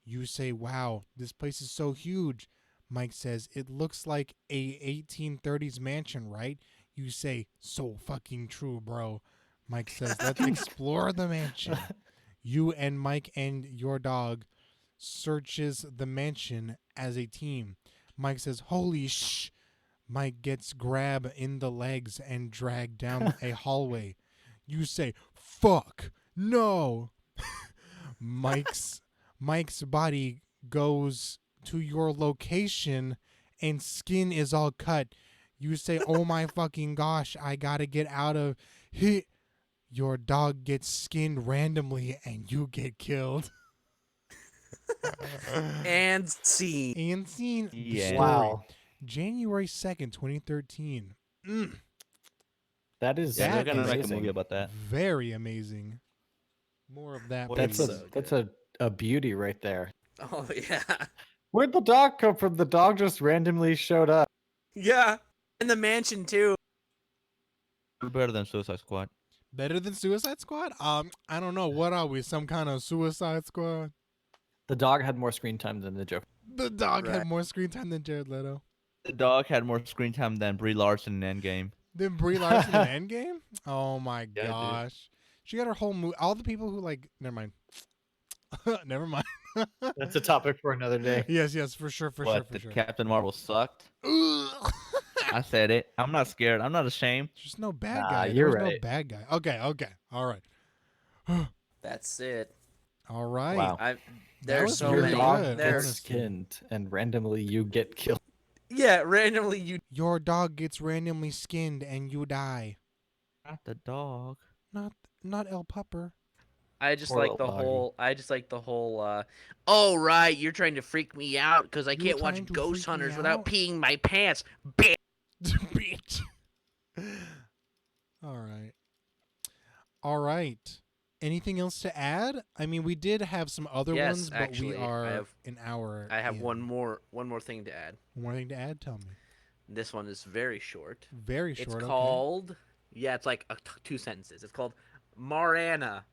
You say, "Wow, this place is so huge." Mike says, "It looks like a 1830s mansion, right?" You say, "So fucking true, bro." Mike says, "Let's explore the mansion." You and Mike and your dog searches the mansion as a team. Mike says, "Holy sh!" Mike gets grabbed in the legs and dragged down a hallway. You say, "Fuck, no." Mike's body goes to your location and skin is all cut. You say, "Oh my fucking gosh, I gotta get out of here." Your dog gets skinned randomly and you get killed. and scene. And scene. The Yeah. story. Wow. January 2nd, 2013. That is Yeah, they're That gonna is make a amazing. movie about that. Very amazing. More of that. What That's please. So that's a beauty right there. Oh yeah, Where'd the dog come from? The dog just randomly showed up. yeah, in the mansion too. Better than Suicide Squad. Better than Suicide Squad? I don't know. What are we? Some kind of Suicide Squad? The dog had more screen time than the Joker. The dog had Right. more screen time than Jared Leto. The dog had more screen time than Brie Larson in Endgame. Then Brie Larson in Endgame? Oh my Yeah, dude. gosh. She got her whole movie. All the people who like. Never mind. Never mind. That's a topic for another day. Yes, for sure, for What? sure. Captain Marvel sucked. Ugh. I said it. I'm not scared. I'm not ashamed. There's no bad Nah, guy. you're There's no right. bad guy. Okay. All right. That's it. All right. Wow. There's was so Your really many. dog good, There's gets skinned, and randomly you get killed. yeah, randomly you. Your dog gets randomly skinned and you die. Not the dog. Not El Pupper. I just Poor like little the doggy. whole. I just like the whole. Oh right, you're trying to freak me out because I You're can't watch trying to Ghost freak me Hunters without out? peeing my pants. Bitch. Bitch. All right. Anything else to add? I mean, we did have some other Yes, ones, but actually, we I are have- an hour. I have in. one more thing to add. One more thing to add. Tell me. This one is very short. Very short. It's okay. called. Yeah, it's like 2 sentences. It's called Marana.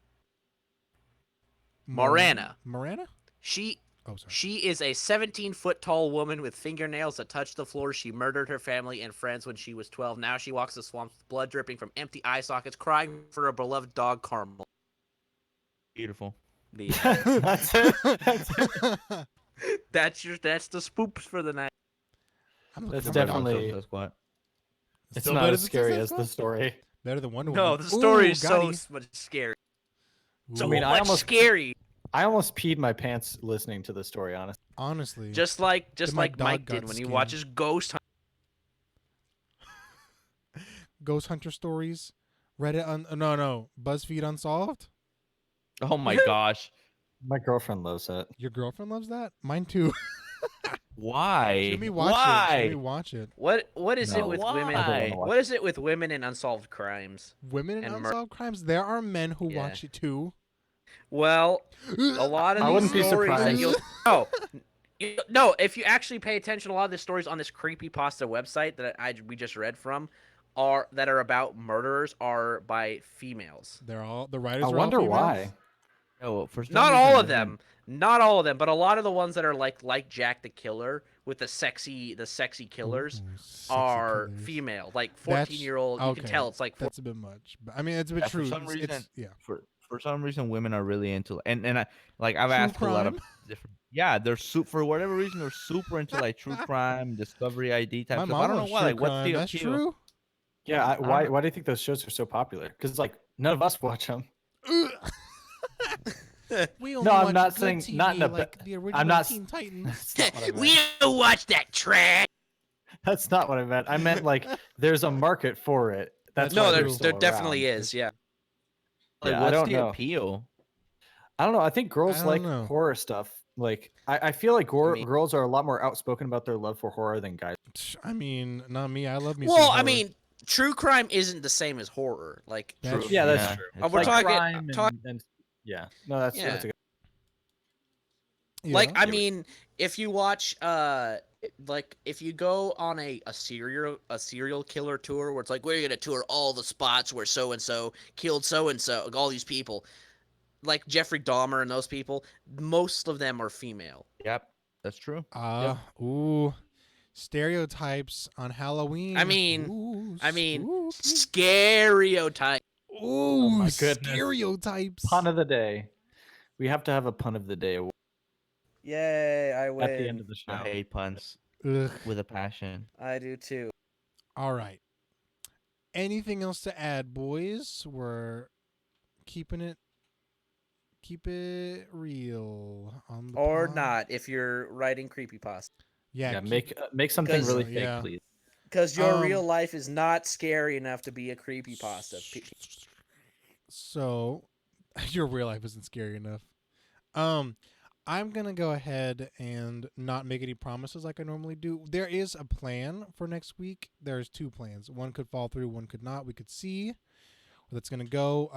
Marana. Marana? She Oh, sorry. She is a 17-foot tall woman with fingernails that touch the floor. She murdered her family and friends when she was 12. Now she walks the swamps with blood dripping from empty eye sockets, crying for her beloved dog, Carmel. Beautiful. The, That's it. That's it. that's the spoops for the night. I'm looking That's for Better my than dog. definitely- Suicide Squad. It's Still not better as than scary Suicide as the Squad? story. Better than Wonder No, Woman. the story Ooh, is got so much scary. So I mean, I much almost- scary. I almost peed my pants listening to the story, honestly. Honestly. Just like my Mike dog did got when he skinned. watches Ghost Hunt. Ghost Hunter stories. Reddit no. BuzzFeed Unsolved. Oh my gosh. My girlfriend loves it. Your girlfriend loves that? Mine too. Why? Should we watch Why? it? Should we watch it? What is it No. with Why? women? I don't wanna watch What is it with women and unsolved crimes? Women in And Unsolved Crimes? There are men who Yeah. watch it too. Well, a lot of I these wouldn't be stories that surprised. you'll no, if you actually pay attention, a lot of the stories on this Creepypasta website that we just read from are about murderers are by females. They're all the writers. I are wonder all females? why. No, for some Not reason, all of women- them. Not all of them, but a lot of the ones that are like Jack the Killer with the sexy killers Ooh, sexy are killers. female. Like That's- 14-year-old, you can okay, tell it's like That's a bit much. But, I mean, it's a bit Yeah, for true. some It's- reason- yeah. For some reason, women are really into and I like I've True asked a lot of crime? different. Yeah, they're for whatever reason they're super into like true crime, Discovery ID type My stuff. mom I don't know loves why. true Like, what's crime. the That's appeal? true. Yeah, don't why? know. Why do you think those shows are so popular? Because like none of us watch them. We No, I'm not saying- not in a ba- like the original I'm not s- Teen Titans. That's not what I meant. we don't watch that trash. That's not what I meant. I meant like there's a market for it. That's No, why No, they're true. still there definitely around. is. Yeah. Like, Yeah, I what's don't the know. appeal? I don't know. I think girls don't like know. horror stuff. Like I feel like mean- girls are a lot more outspoken about their love for horror than guys. I mean, not me. I love me. some Well, I horror. mean, true crime isn't the same as horror. Like, That's Yeah, that's Yeah, true. it's we're Like talking- crime talk- and yeah. No, that's Yeah. that's a good. Yeah. like I mean, if you watch, like if you go on a serial killer tour where it's like we're gonna tour all the spots where so and so killed so and so, all these people, like Jeffrey Dahmer and those people, most of them are female. Yep, that's true. Ooh, stereotypes on Halloween. I mean- Ooh, I mean, spooky. stereotype. Ooh, my goodness. stereotypes. Pun of the day. We have to have a pun of the day Yay! I win. at the end of the show. I hate puns Ugh. with a passion. I do too. All right. Anything else to add, boys? We're keep it real on the Or pod. not if you're writing creepypasta. Yeah, Yeah, keep- make something 'Cause- really fake, yeah. please. Because your Um, real life is not scary enough to be a creepypasta. So, your real life isn't scary enough. I'm gonna go ahead and not make any promises like I normally do. There is a plan for next week. There's two plans. One could fall through, one could not. We could see. But that's gonna go.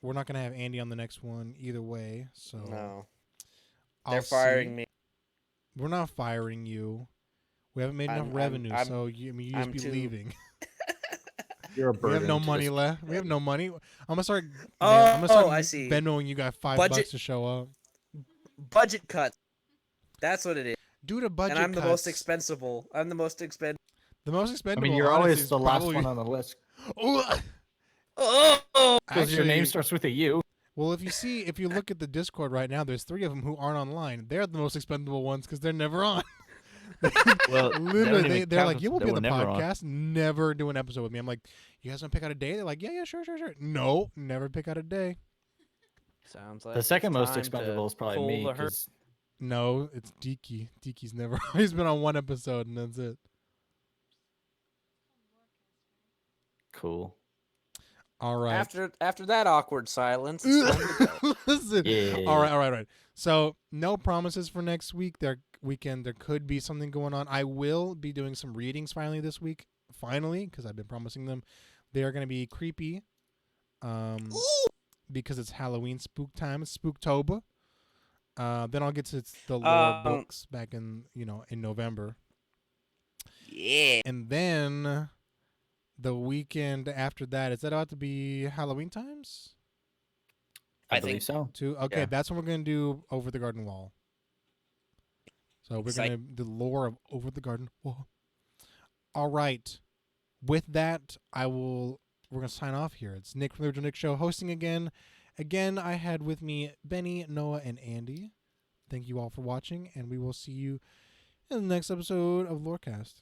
We're not gonna have Andy on the next one either way. So No, I'll they're firing see. me. We're not firing you. We haven't made enough revenue, so you I'm just be too- leaving. You're a We burden. have no to money this- left. We have no money. I'm gonna start. Oh, I'm gonna start I see. Venmoing you guys $5 Budget- to show up. Budget cut. That's what it is. Due to budget And I'm the cuts, most expensible. I'm the most expensive. The most I expendable. mean, you're honestly, always is the last probably- one on the list Oh, Oh, because your name actually, starts with a U. well, if you look at the Discord right now, there's 3 of them who aren't online. They're the most expendable ones because they're never on. Well, Literally, they're like, "You will be on the never on. podcast, never do an episode with me." I'm like, "You guys want to pick out a day?" They're like, "Yeah, sure." No, never pick out a day. sounds like The second it's most time to expendable is probably pull me. the her- 'Cause No, it's Deaky. Deaky's never. He's been on 1 episode and that's it. cool. All right. After that awkward silence, it's time to go. Listen. Yeah. All right. So no promises for next week. There could be something going on. I will be doing some readings finally this week. Finally, because I've been promising them. They are going to be creepy. Because it's Halloween spook time. It's Spooktober. Then I'll get to the lore books back in November. Yeah. And then the weekend after that, is that about to be Halloween times? I I believe think- so. Okay, Yeah. that's what we're going to do Over the Garden Wall. So we're going to do the lore of Over the Garden Wall. All right. With that, we're going to sign off here. It's Nick from the Original Nick Show hosting again. Again, I had with me Benny, Noah, and Andy. Thank you all for watching, and we will see you in the next episode of Lorecast.